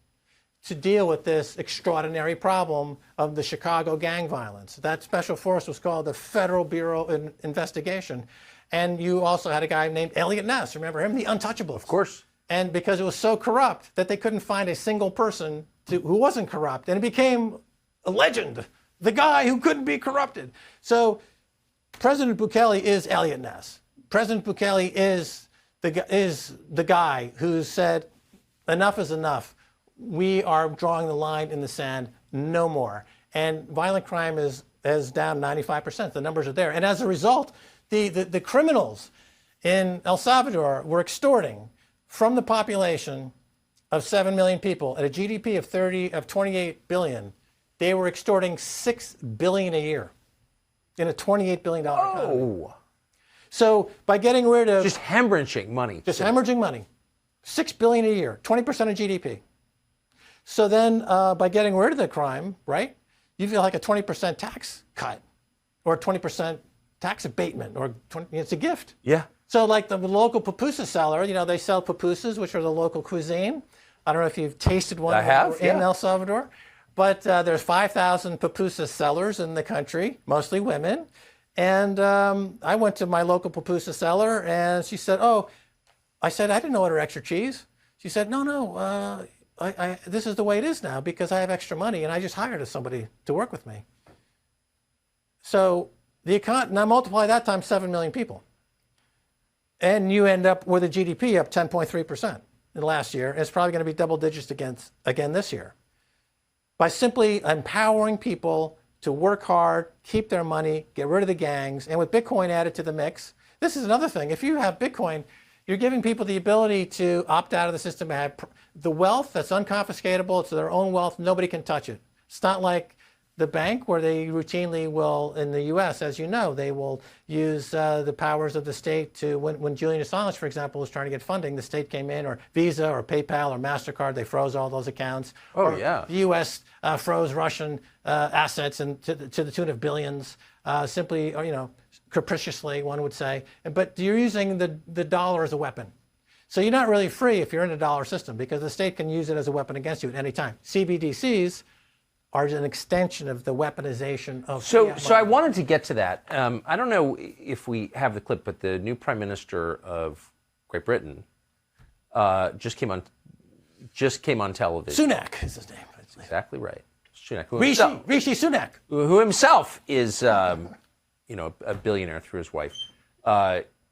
to deal with this extraordinary problem of the Chicago gang violence. That special force was called the Federal Bureau of Investigation. And you also had a guy named Elliot Ness, remember him? The Untouchables. Of course. And because it was so corrupt that they couldn't find a single person who wasn't corrupt. And it became a legend, the guy who couldn't be corrupted. So President Bukele is Elliot Ness. President Bukele is the guy who said, enough is enough. We are drawing the line in the sand, no more. And violent crime is down 95%. The numbers are there. And as a result, the criminals in El Salvador were extorting from the population of 7 million people at a GDP of 28 billion. They were extorting $6 billion a year in a $28 billion economy. So by getting rid of... Just hemorrhaging money. Just hemorrhaging money. $6 billion a year, 20% of GDP. So then by getting rid of the crime, right, you feel like a 20% tax cut or 20% tax abatement, or it's a gift. Yeah. So like the local pupusa seller, you know, they sell pupusas, which are the local cuisine. I don't know if you've tasted one in El Salvador, but there's 5,000 pupusa sellers in the country, mostly women. And I went to my local pupusa seller, and she said, I said, I didn't order extra cheese. She said, no, this is the way it is now because I have extra money, and I just hired somebody to work with me. So now multiply that times 7 million people. And you end up with a GDP up 10.3% in the last year. And it's probably going to be double digits again this year. By simply empowering people to work hard, keep their money, get rid of the gangs, and with Bitcoin added to the mix. This is another thing. If you have Bitcoin, you're giving people the ability to opt out of the system. Have the wealth that's unconfiscatable. It's their own wealth. Nobody can touch it. It's not like the bank where they routinely will, in the U.S., as you know, they will use the powers of the state to, when Julian Assange, for example, was trying to get funding, the state came in, or Visa or PayPal or MasterCard, they froze all those accounts. The U.S. Froze Russian assets and to the tune of billions, simply, or, you know, capriciously, one would say. But you're using the dollar as a weapon. So you're not really free if you're in a dollar system because the state can use it as a weapon against you at any time. CBDCs are an extension of the weaponization of So I wanted to get to that. I don't know if we have the clip, but the new Prime Minister of Great Britain just came on television. Sunak is his name. Exactly right. Sunak, Rishi Sunak, who himself is a billionaire through his wife,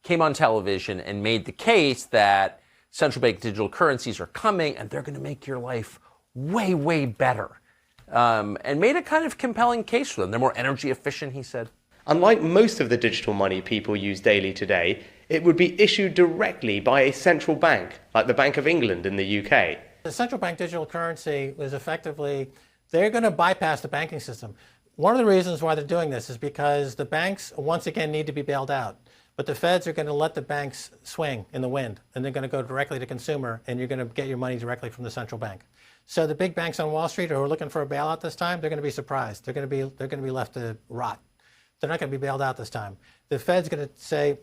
came on television and made the case that central bank digital currencies are coming and they're going to make your life way, way better. And made a kind of compelling case for them. They're more energy efficient, he said. Unlike most of the digital money people use daily today, it would be issued directly by a central bank, like the Bank of England in the UK. The central bank digital currency is effectively, they're going to bypass the banking system. One of the reasons why they're doing this is because the banks, once again, need to be bailed out. But the feds are going to let the banks swing in the wind, and they're going to go directly to consumer, and you're going to get your money directly from the central bank. So the big banks on Wall Street who are looking for a bailout this time, they're going to be surprised. They're going to be left to rot. They're not going to be bailed out this time. The Fed's going to say,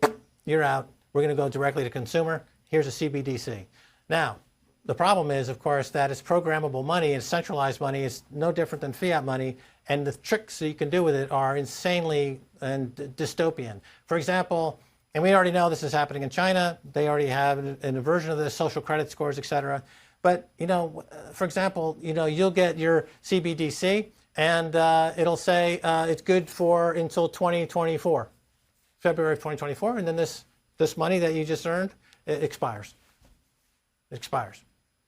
you're out. We're going to go directly to consumer. Here's a CBDC. Now, the problem is, of course, that it's programmable money. It's centralized money. It's no different than fiat money. And the tricks that you can do with it are insanely and dystopian. For example, and we already know this is happening in China. They already have an version of this, social credit scores, et cetera. But, you know, for example, you know, you'll get your CBDC and it'll say it's good for until 2024, February of 2024. And then this money that you just earned, it expires. It expires.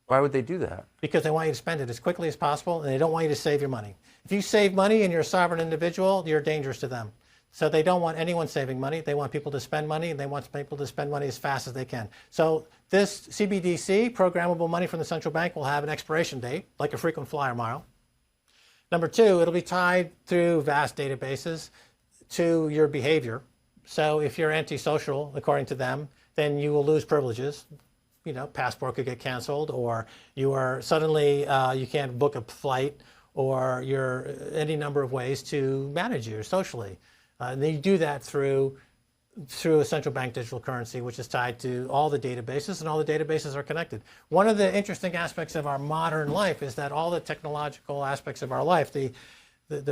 Why would they do that? Because they want you to spend it as quickly as possible and they don't want you to save your money. If you save money and you're a sovereign individual, you're dangerous to them. So they don't want anyone saving money. They want people to spend money, and they want people to spend money as fast as they can. So this CBDC, programmable money from the central bank, will have an expiration date, like a frequent flyer mile. Number two, it'll be tied through vast databases to your behavior. So if you're antisocial, according to them, then you will lose privileges. You know, passport could get canceled, or you are suddenly, you can't book a flight, or you're any number of ways to manage you socially. And they do that through through a central bank digital currency, which is tied to all the databases, and all the databases are connected. One of the interesting aspects of our modern life is that all the technological aspects of our life, the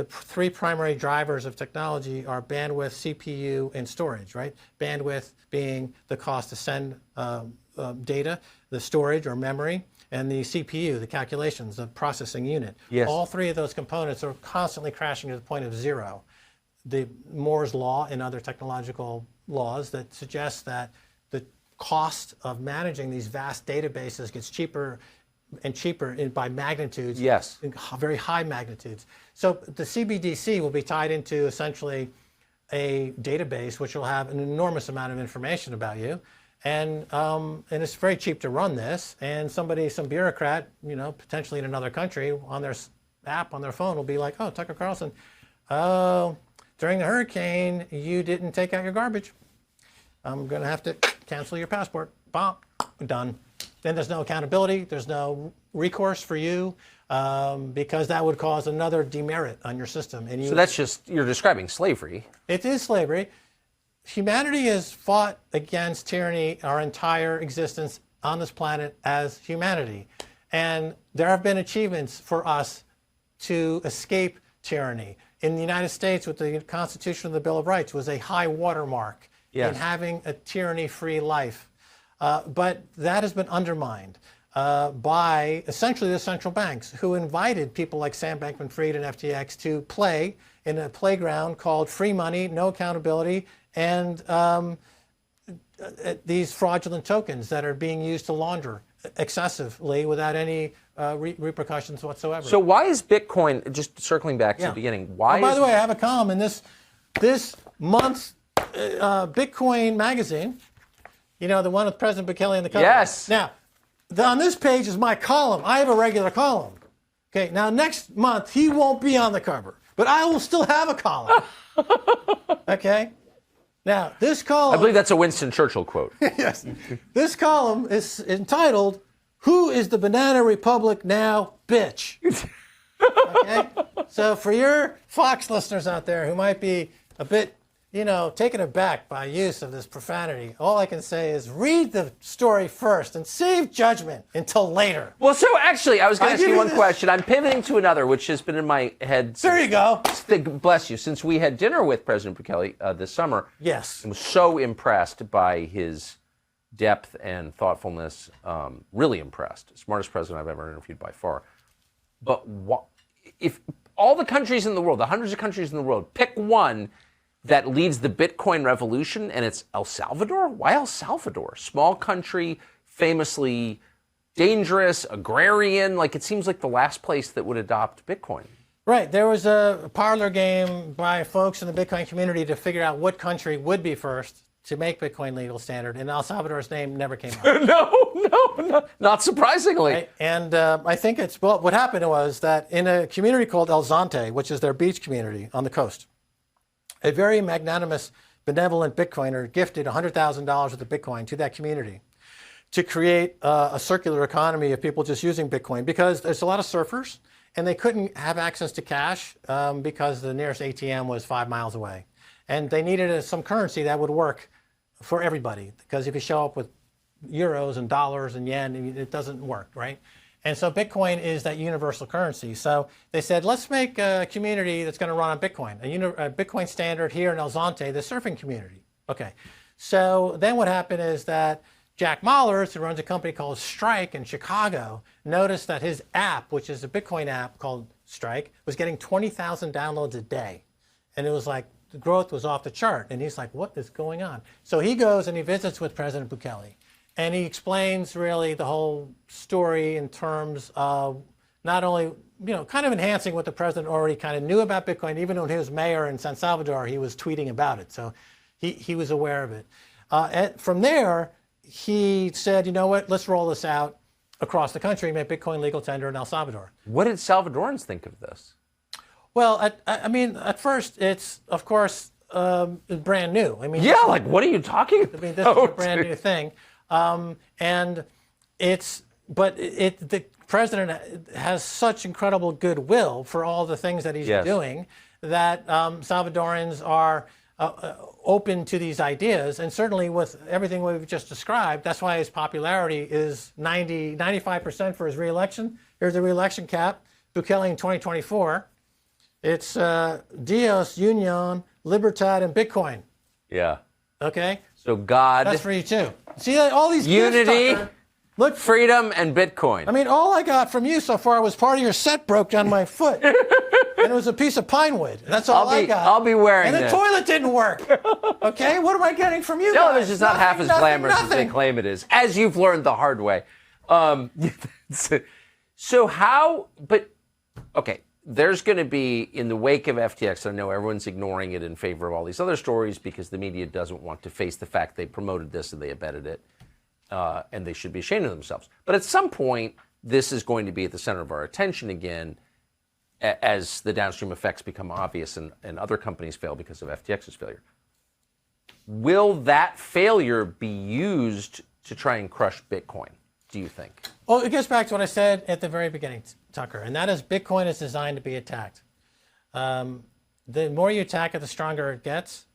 three primary drivers of technology are bandwidth, CPU, and storage, right? Bandwidth being the cost to send data, the storage or memory, and the CPU, the calculations, the processing unit. Yes. All three of those components are constantly crashing to the point of zero. The Moore's law and other technological laws that suggest that the cost of managing these vast databases gets cheaper and cheaper by magnitudes. Yes. Very high magnitudes. So the CBDC will be tied into essentially a database which will have an enormous amount of information about you. And it's very cheap to run this. And some bureaucrat, potentially in another country, on their app on their phone will be like, oh, Tucker Carlson, during the hurricane, you didn't take out your garbage. I'm going to have to cancel your passport. Bom, done. Then there's no accountability. There's no recourse for you because that would cause another demerit on your system. And So that's just, you're describing slavery. It is slavery. Humanity has fought against tyranny our entire existence on this planet as humanity. And there have been achievements for us to escape tyranny. In the United States, with the Constitution of the Bill of Rights, was a high watermark in having a tyranny-free life. But that has been undermined by essentially the central banks, who invited people like Sam Bankman-Fried and FTX to play in a playground called free money, no accountability, and these fraudulent tokens that are being used to launder excessively without any repercussions whatsoever. So why is Bitcoin, just circling back to the beginning, why by the way, I have a column in this month's Bitcoin magazine, the one with President Bukele in the cover. Yes. Now, on this page is my column. I have a regular column. Okay, now next month, he won't be on the cover, but I will still have a column. Okay? Now, this column... I believe that's a Winston Churchill quote. Yes. This column is entitled, Who is the Banana Republic Now, Bitch? Okay? So for your Fox listeners out there who might be a bit, taken aback by use of this profanity, all I can say is read the story first and save judgment until later. Well, so actually, I was going to ask you one question. I'm pivoting to another, which has been in my head. There you go. Bless you. Since we had dinner with President Bukele this summer, yes, I was so impressed by his depth and thoughtfulness. Really impressed. Smartest president I've ever interviewed by far. But if all the countries in the world, the hundreds of countries in the world, pick one that leads the Bitcoin revolution, and it's El Salvador? Why El Salvador? Small country, famously dangerous, agrarian. It seems like the last place that would adopt Bitcoin. Right. There was a parlor game by folks in the Bitcoin community to figure out what country would be first to make Bitcoin legal standard, and El Salvador's name never came up. No, not surprisingly. Right? And I think what happened was that in a community called El Zonte, which is their beach community on the coast, a very magnanimous, benevolent Bitcoiner gifted $100,000 worth of Bitcoin to that community to create a circular economy of people just using Bitcoin, because there's a lot of surfers and they couldn't have access to cash because the nearest ATM was 5 miles away. And they needed some currency that would work for everybody, because if you show up with euros and dollars and yen, it doesn't work, right? And so Bitcoin is that universal currency. So they said, let's make a community that's going to run on Bitcoin, a Bitcoin standard here in El Zonte, the surfing community. Okay. So then what happened is that Jack Mallers, who runs a company called Strike in Chicago, noticed that his app, which is a Bitcoin app called Strike, was getting 20,000 downloads a day. And it was like, the growth was off the chart. And he's like, what is going on? So he goes and he visits with President Bukele. And he explains really the whole story in terms of not only, kind of enhancing what the president already kind of knew about Bitcoin. Even when he was mayor in San Salvador, he was tweeting about it. So he was aware of it. And from there, he said, you know what, let's roll this out across the country, make Bitcoin legal tender in El Salvador. What did Salvadorans think of this? Well, at first, it's, of course, brand new. What are you talking about? This is a brand new thing. The president has such incredible goodwill for all the things that he's doing that Salvadorans are open to these ideas. And certainly with everything we've just described, that's why his popularity is 95% for his reelection. Here's the reelection cap. Bukele in 2024. It's Dios, Union, Libertad, and Bitcoin. Yeah. Okay? So God. That's for you too. See, all these Unity, gifts, Tucker, look, freedom, and Bitcoin. I mean, all I got from you so far was part of your set broke down my foot. And it was a piece of pine wood. That's all I got. I'll be wearing And the this. toilet didn't work. Okay? What am I getting from you guys? Television's not half as glamorous as they nothing. claim it is, as you've learned the hard way. So how, but, okay, there's going to be, in the wake of FTX, I know everyone's ignoring it in favor of all these other stories because the media doesn't want to face the fact they promoted this and they abetted it, and they should be ashamed of themselves. But at some point, this is going to be at the center of our attention again as the downstream effects become obvious and other companies fail because of FTX's failure. Will that failure be used to try and crush Bitcoin, do you think? Well, it gets back to what I said at the very beginning, Tucker, and that is Bitcoin is designed to be attacked. The more you attack it, the stronger it gets,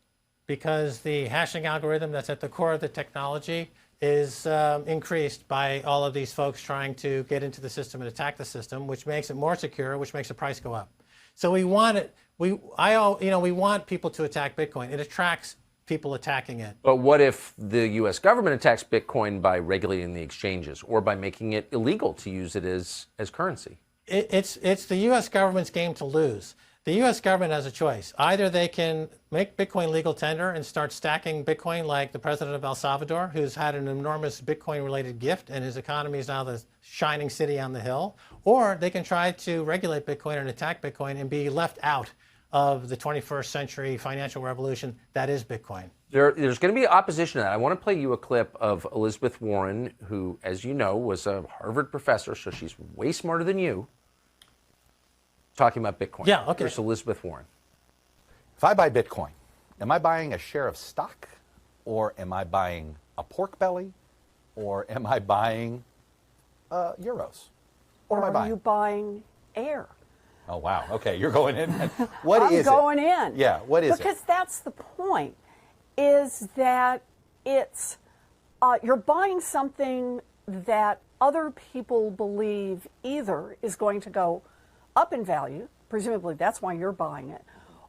because the hashing algorithm that's at the core of the technology is increased by all of these folks trying to get into the system and attack the system, which makes it more secure, which makes the price go up. So we want it. We want people to attack Bitcoin. It attracts people attacking it. But what if the U.S. government attacks Bitcoin by regulating the exchanges or by making it illegal to use it as currency? It's the U.S. government's game to lose. The U.S. government has a choice. Either they can make Bitcoin legal tender and start stacking Bitcoin like the president of El Salvador, who's had an enormous Bitcoin-related gift, and his economy is now the shining city on the hill, or they can try to regulate Bitcoin and attack Bitcoin and be left out of the 21st century financial revolution that is Bitcoin. There's going to be opposition to that. I want to play you a clip of Elizabeth Warren, who, as you know, was a Harvard professor, so she's way smarter than you, talking about Bitcoin. Yeah, okay. Here's Elizabeth Warren. If I buy Bitcoin, am I buying a share of stock, or am I buying a pork belly, or am I buying euros? What am I buying? Are you buying air? Oh, wow. Okay, you're going in. What is it? I'm going in. Yeah, what is it? Because that's the point, is that it's, you're buying something that other people believe either is going to go up in value, presumably that's why you're buying it,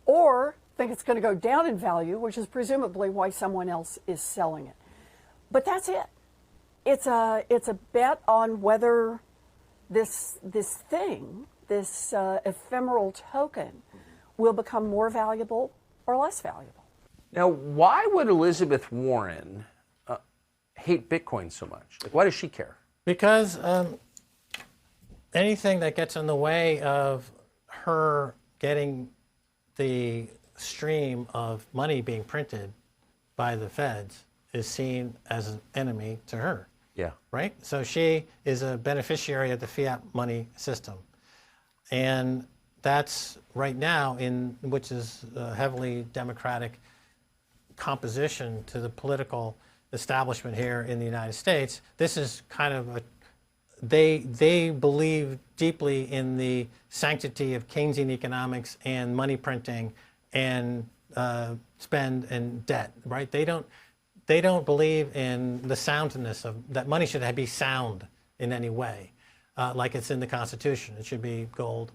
or think it's going to go down in value, which is presumably why someone else is selling it. But that's it. It's a bet on whether this thing, this ephemeral token, will become more valuable or less valuable. Now, why would Elizabeth Warren hate Bitcoin so much? Like, why does she care? Because anything that gets in the way of her getting the stream of money being printed by the feds is seen as an enemy to her. Yeah. Right? So she is a beneficiary of the fiat money system. And that's right now, which is a heavily democratic composition to the political establishment here in the United States. This is kind of they believe deeply in the sanctity of Keynesian economics and money printing and spend and debt, right? They don't believe in the soundness of that money should be sound in any way, like it's in the Constitution. It should be gold,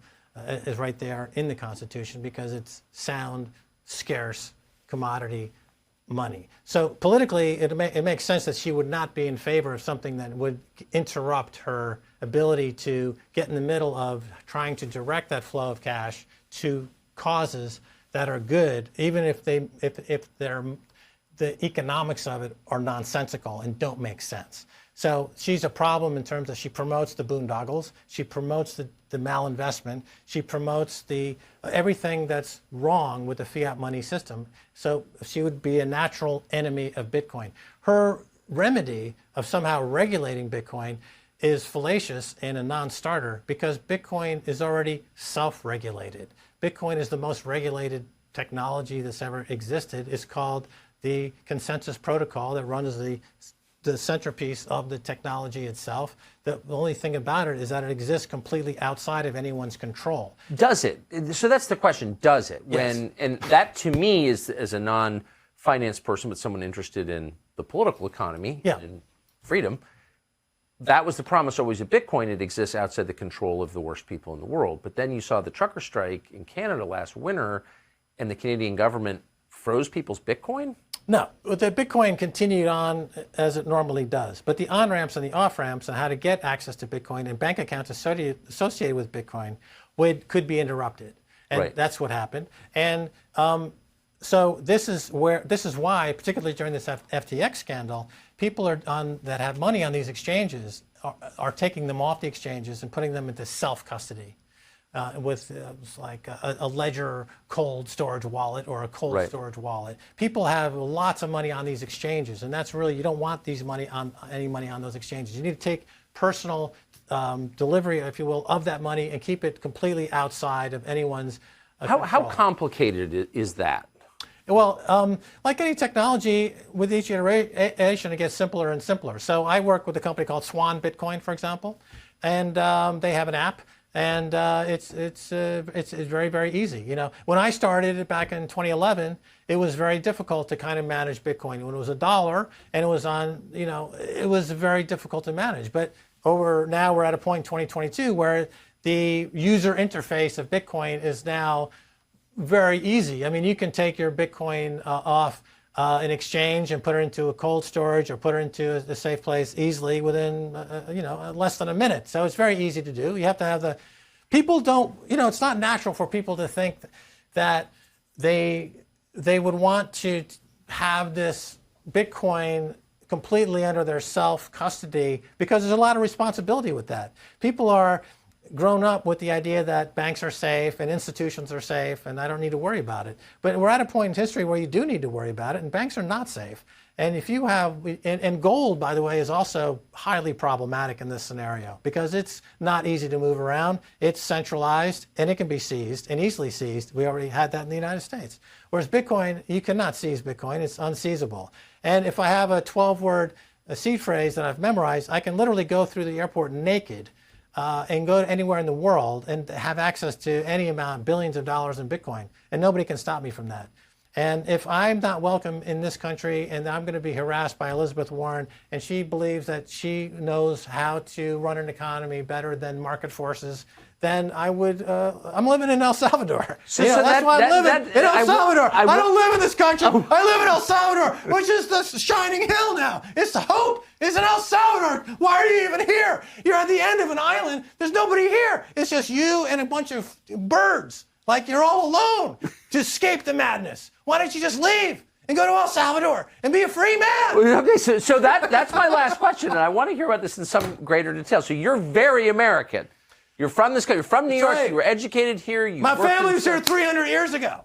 is right there in the Constitution because it's sound, scarce commodity money. So politically, it makes sense that she would not be in favor of something that would interrupt her ability to get in the middle of trying to direct that flow of cash to causes that are good, even if the economics of it are nonsensical and don't make sense. So she's a problem in terms of she promotes the boondoggles, she promotes the malinvestment, she promotes everything that's wrong with the fiat money system. So she would be a natural enemy of Bitcoin. Her remedy of somehow regulating Bitcoin is fallacious and a non-starter because Bitcoin is already self-regulated. Bitcoin is the most regulated technology that's ever existed. It's called the consensus protocol that runs the centerpiece of the technology itself. The only thing about it is that it exists completely outside of anyone's control. Does it? So that's the question. Does it? Yes. And that to me is, as a non-finance person, but someone interested in the political economy and freedom, that was the promise always of Bitcoin. It exists outside the control of the worst people in the world. But then you saw the trucker strike in Canada last winter, and the Canadian government froze people's Bitcoin? No, the Bitcoin continued on as it normally does. But the on-ramps and the off-ramps and how to get access to Bitcoin and bank accounts associated with Bitcoin could be interrupted. And that's what happened. And so this is why, particularly during this FTX scandal, people that have money on these exchanges are taking them off the exchanges and putting them into self-custody. With like a Ledger cold storage wallet or a cold storage wallet. People have lots of money on these exchanges, and that's really, you don't want any money on those exchanges. You need to take personal delivery, if you will, of that money and keep it completely outside of anyone's control. How complicated is that? Well, like any technology, with each iteration, it gets simpler and simpler. So I work with a company called Swan Bitcoin, for example, and they have an app. And it's very, very easy. You know, when I started it back in 2011, it was very difficult to kind of manage Bitcoin. When it was $1 and it was on, you know, it was very difficult to manage. But now we're at a point in 2022 where the user interface of Bitcoin is now very easy. I mean, you can take your Bitcoin off an exchange and put it into a cold storage or put it into a safe place easily within, less than a minute. So it's very easy to do. You have to have people don't, it's not natural for people to think that they would want to have this Bitcoin completely under their self-custody because there's a lot of responsibility with that. People are grown up with the idea that banks are safe and institutions are safe and I don't need to worry about it. But we're at a point in history where you do need to worry about it, and banks are not safe. And if you have, and gold, by the way, is also highly problematic in this scenario because it's not easy to move around. It's centralized and it can be seized and easily seized. We already had that in the United States. Whereas Bitcoin, you cannot seize Bitcoin. It's unseizable. And if I have a 12-word seed phrase that I've memorized, I can literally go through the airport naked and go anywhere in the world and have access to any amount, billions of dollars in Bitcoin, and nobody can stop me from that. And if I'm not welcome in this country and I'm going to be harassed by Elizabeth Warren and she believes that she knows how to run an economy better than market forces, then I would, I'm living in El Salvador. So that's why I'm living in El Salvador. I don't live in this country. Oh. I live in El Salvador, which is the shining hill now. It's the hope. It's in El Salvador. Why are you even here? You're at the end of an island. There's nobody here. It's just you and a bunch of birds. Like you're all alone to escape the madness. Why don't you just leave and go to El Salvador and be a free man? Okay, so that's my last question, and I want to hear about this in some greater detail. So you're very American. You're from this country. You're from New York. Right. You were educated here. My family was here 300 years ago.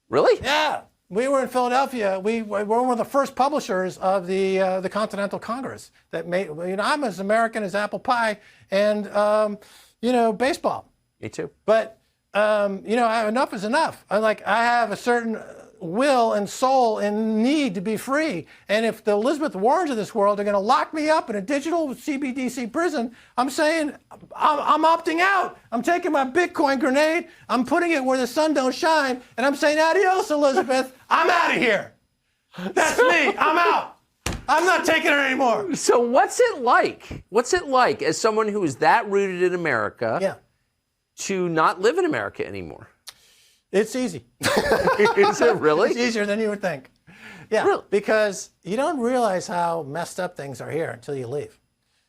Really? Yeah. We were in Philadelphia. We were one of the first publishers of the Continental Congress that made, I'm as American as apple pie and, baseball. Me too. But, enough is enough. I have a certain will and soul and need to be free. And if the Elizabeth Warrens of this world are going to lock me up in a digital CBDC prison, I'm saying I'm opting out. I'm taking my Bitcoin grenade, I'm putting it where the sun don't shine, and I'm saying adios, Elizabeth. I'm out of here. That's me. I'm out. I'm not taking it anymore. So what's it like? What's it like as someone who is that rooted in America to not live in America anymore? It's easy. Is it really? It's easier than you would think. Yeah, really? Because you don't realize how messed up things are here until you leave.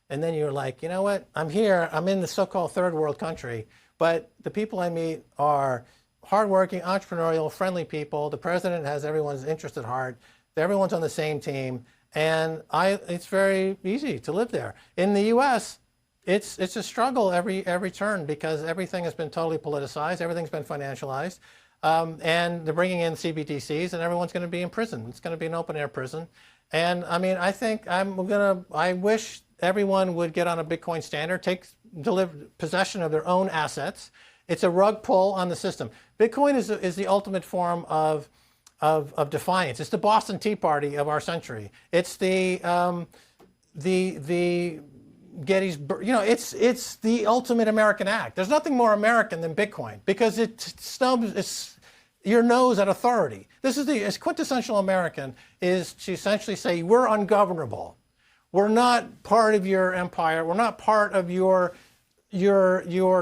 And then you're like, you know what? I'm here. I'm in the so-called third world country. But the people I meet are hardworking, entrepreneurial, friendly people. The president has everyone's interest at heart. Everyone's on the same team. And it's very easy to live there. In the U.S., it's a struggle every turn because everything has been totally politicized. Everything's been financialized. And they're bringing in CBDCs and everyone's going to be in prison. It's going to be an open air prison. And I mean, I think I wish everyone would get on a Bitcoin standard, deliver possession of their own assets. It's a rug pull on the system. Bitcoin is the ultimate form of defiance. It's the Boston Tea Party of our century. It's the the Gettysburg, it's the ultimate American act. There's nothing more American than Bitcoin because it snubs your nose at authority. This is as quintessential American is to essentially say we're ungovernable. We're not part of your empire. We're not part of your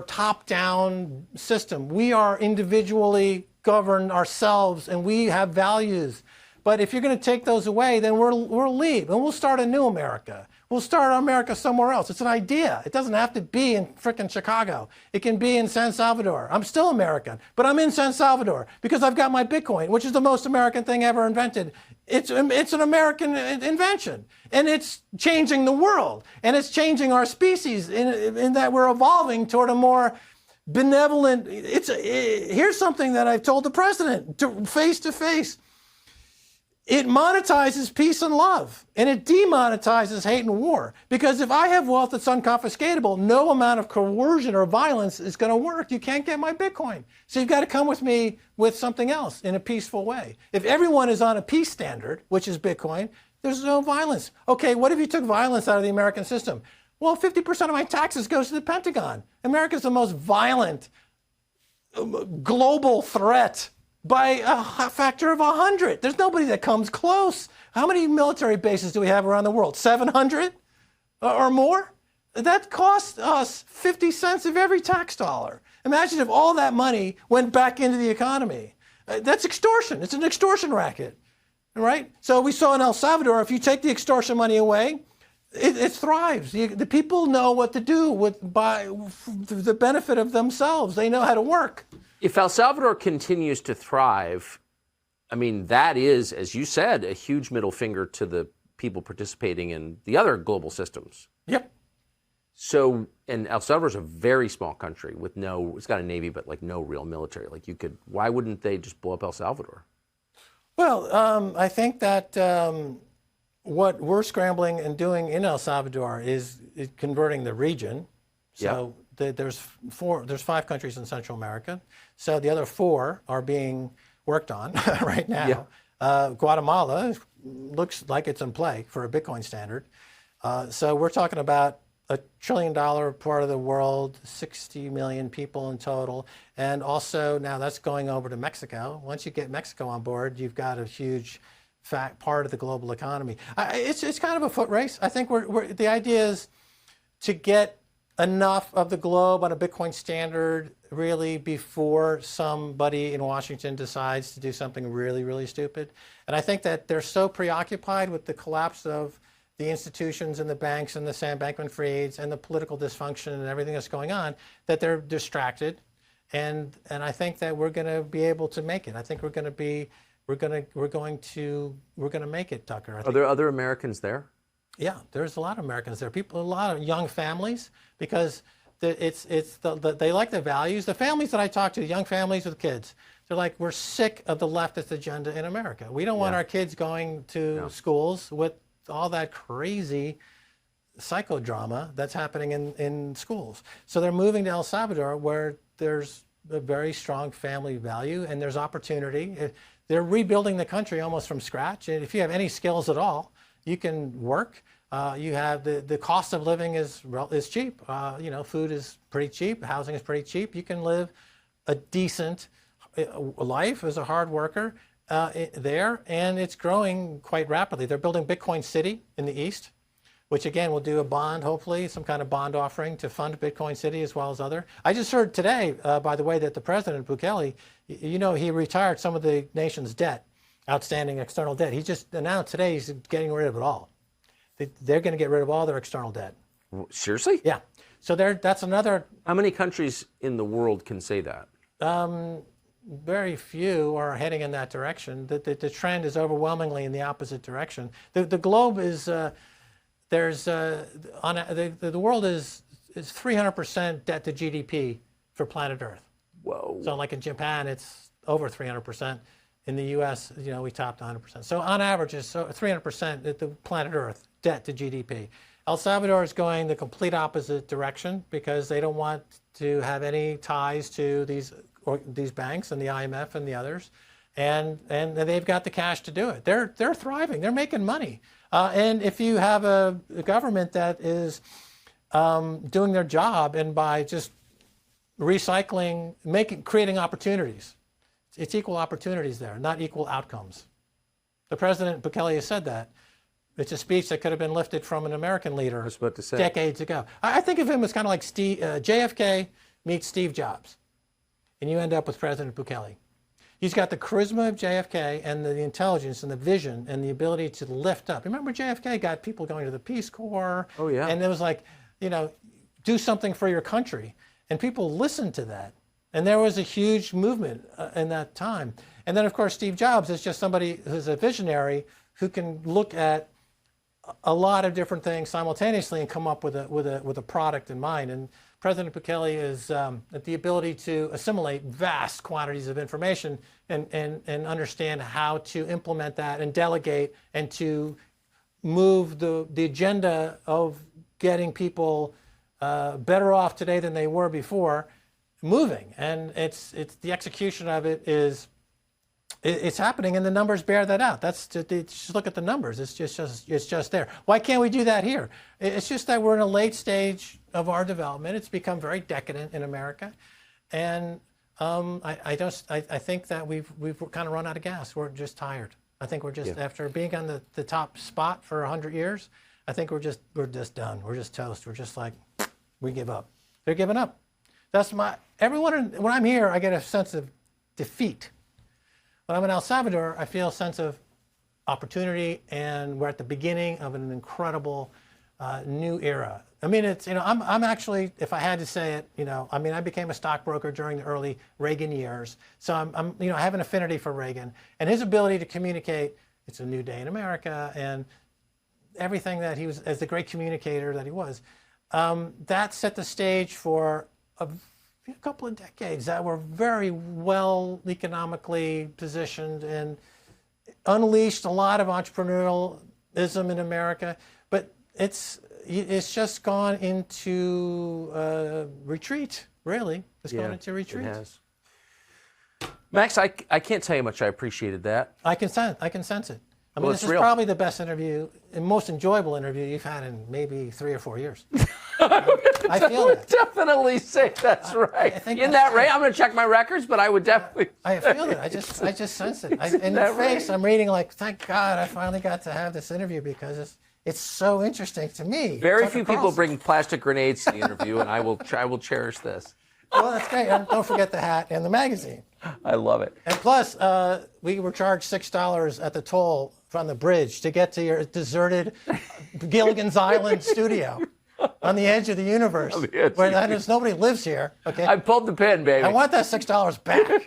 top-down system. We are individually governed ourselves, and we have values. But if you're going to take those away, then we'll leave, and we'll start a new America. We'll start America somewhere else. It's an idea. It doesn't have to be in frickin' Chicago. It can be in San Salvador. I'm still American, but I'm in San Salvador because I've got my Bitcoin, which is the most American thing ever invented. It's an American invention, and it's changing the world, and it's changing our species in that we're evolving toward a more benevolent. Here's something that I've told the president face to face. It monetizes peace and love, and it demonetizes hate and war. Because if I have wealth that's unconfiscatable, no amount of coercion or violence is going to work. You can't get my Bitcoin. So you've got to come with me with something else in a peaceful way. If everyone is on a peace standard, which is Bitcoin, there's no violence. Okay, what if you took violence out of the American system? Well, 50% of my taxes goes to the Pentagon. America's the most violent global threat by a factor of 100. There's nobody that comes close. How many military bases do we have around the world? 700 or more? That costs us 50 cents of every tax dollar. Imagine if all that money went back into the economy. That's extortion. It's an extortion racket, right? So we saw in El Salvador, if you take the extortion money away, it thrives. The people know what to do by the benefit of themselves. They know how to work. If El Salvador continues to thrive, I mean, that is, as you said, a huge middle finger to the people participating in the other global systems. Yep. So, and El Salvador's a very small country with it's got a navy, but like no real military. Like why wouldn't they just blow up El Salvador? Well, I think that what we're scrambling and doing in El Salvador is converting the region. So there's 5 countries in Central America. So the other 4 are being worked on right now. Yeah. Guatemala looks like it's in play for a Bitcoin standard. So we're talking about $1 trillion part of the world, 60 million people in total. And also now that's going over to Mexico. Once you get Mexico on board, you've got a huge part of the global economy. It's kind of a foot race. I think the idea is to get enough of the globe on a Bitcoin standard really before somebody in Washington decides to do something really, really stupid. And I think that they're so preoccupied with the collapse of the institutions and the banks and the Sam Bankman-Frieds and the political dysfunction and everything that's going on that they're distracted. And I think that we're going to be able to make it. I think we're going to make it, Tucker. Are there other Americans there? Yeah, there's a lot of Americans there. A lot of young families, because they like the values. The families that I talk to, young families with kids, they're like, we're sick of the leftist agenda in America. We don't want our kids going to schools with all that crazy psychodrama that's happening in schools. So they're moving to El Salvador, where there's a very strong family value and there's opportunity. They're rebuilding the country almost from scratch. And if you have any skills at all, you can work. You have the cost of living is cheap. Food is pretty cheap. Housing is pretty cheap. You can live a decent life as a hard worker there, and it's growing quite rapidly. They're building Bitcoin City in the east, which again will do a bond, hopefully, some kind of bond offering to fund Bitcoin City as well as other. I just heard today, by the way, that the president, Bukele, he retired some of the nation's debt. Outstanding external debt. He just announced today he's getting rid of it all. They're going to get rid of all their external debt. Seriously? Yeah. So that's another. How many countries in the world can say that? Very few are heading in that direction. The trend is overwhelmingly in the opposite direction. The globe is the world is 300% debt to GDP for planet Earth. Whoa. So like in Japan, it's over 300%. In the U.S., we topped 100%. So on average, it's 300% at the planet Earth, debt to GDP. El Salvador is going the complete opposite direction because they don't want to have any ties to these banks and the IMF and the others. and they've got the cash to do it. They're thriving. They're making money. And if you have a government that is doing their job, and by just recycling, creating opportunities, it's equal opportunities there, not equal outcomes. The President Bukele has said that. It's a speech that could have been lifted from an American leader decades ago. I think of him as kind of like JFK meets Steve Jobs, and you end up with President Bukele. He's got the charisma of JFK and the intelligence and the vision and the ability to lift up. Remember, JFK got people going to the Peace Corps. Oh, yeah. And it was like, do something for your country. And people listened to that. And there was a huge movement in that time. And then, of course, Steve Jobs is just somebody who's a visionary who can look at a lot of different things simultaneously and come up with a product in mind. And President Bukele is the ability to assimilate vast quantities of information and understand how to implement that and delegate and to move the agenda of getting people better off today than they were before moving. And it's the execution of it is it's happening, and the numbers bear that out. Just look at the numbers. It's just there. Why can't we do that here? It's just that we're in a late stage of our development. It's become very decadent in America, and I think that we've kind of run out of gas. We're just tired. I think we're just after being on the top spot for 100 years. I think we're just done. We're just toast. We're just like, we give up. They're giving up. When I'm here, I get a sense of defeat. When I'm in El Salvador, I feel a sense of opportunity, and we're at the beginning of an incredible new era. I mean, I'm actually, if I had to say it, I became a stockbroker during the early Reagan years, so I have an affinity for Reagan and his ability to communicate. It's a new day in America, and everything that he was, as the great communicator that he was, that set the stage for a couple of decades that were very well economically positioned and unleashed a lot of entrepreneurialism in America. But it's just gone into retreat, really. It's gone into retreat. It has. Max, I can't tell you how much I appreciated that. I can sense it. I mean, this is probably the best interview and most enjoyable interview you've had in maybe 3 or 4 years. I feel would definitely say that's right. I think in that rate, I'm going to check my records, but I would definitely. I feel it. I just sense it. In your face, I'm reading like, thank God I finally got to have this interview because it's so interesting to me. Very few people bring plastic grenades to the interview, and I will cherish this. Well, that's great. And don't forget the hat and the magazine. I love it. And plus, we were charged $6 at the toll from the bridge to get to your deserted Gilligan's Island studio on the edge of the universe, where nobody lives here. Okay, I pulled the pin, baby. I want that $6 back.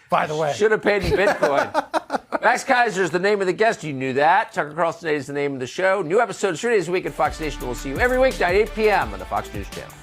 By the way, should have paid in Bitcoin. Max Keiser is the name of the guest. You knew that. Tucker Carlson is the name of the show. New episodes 3 days a week at Fox Nation. We'll see you every weeknight, 8 p.m. on the Fox News Channel.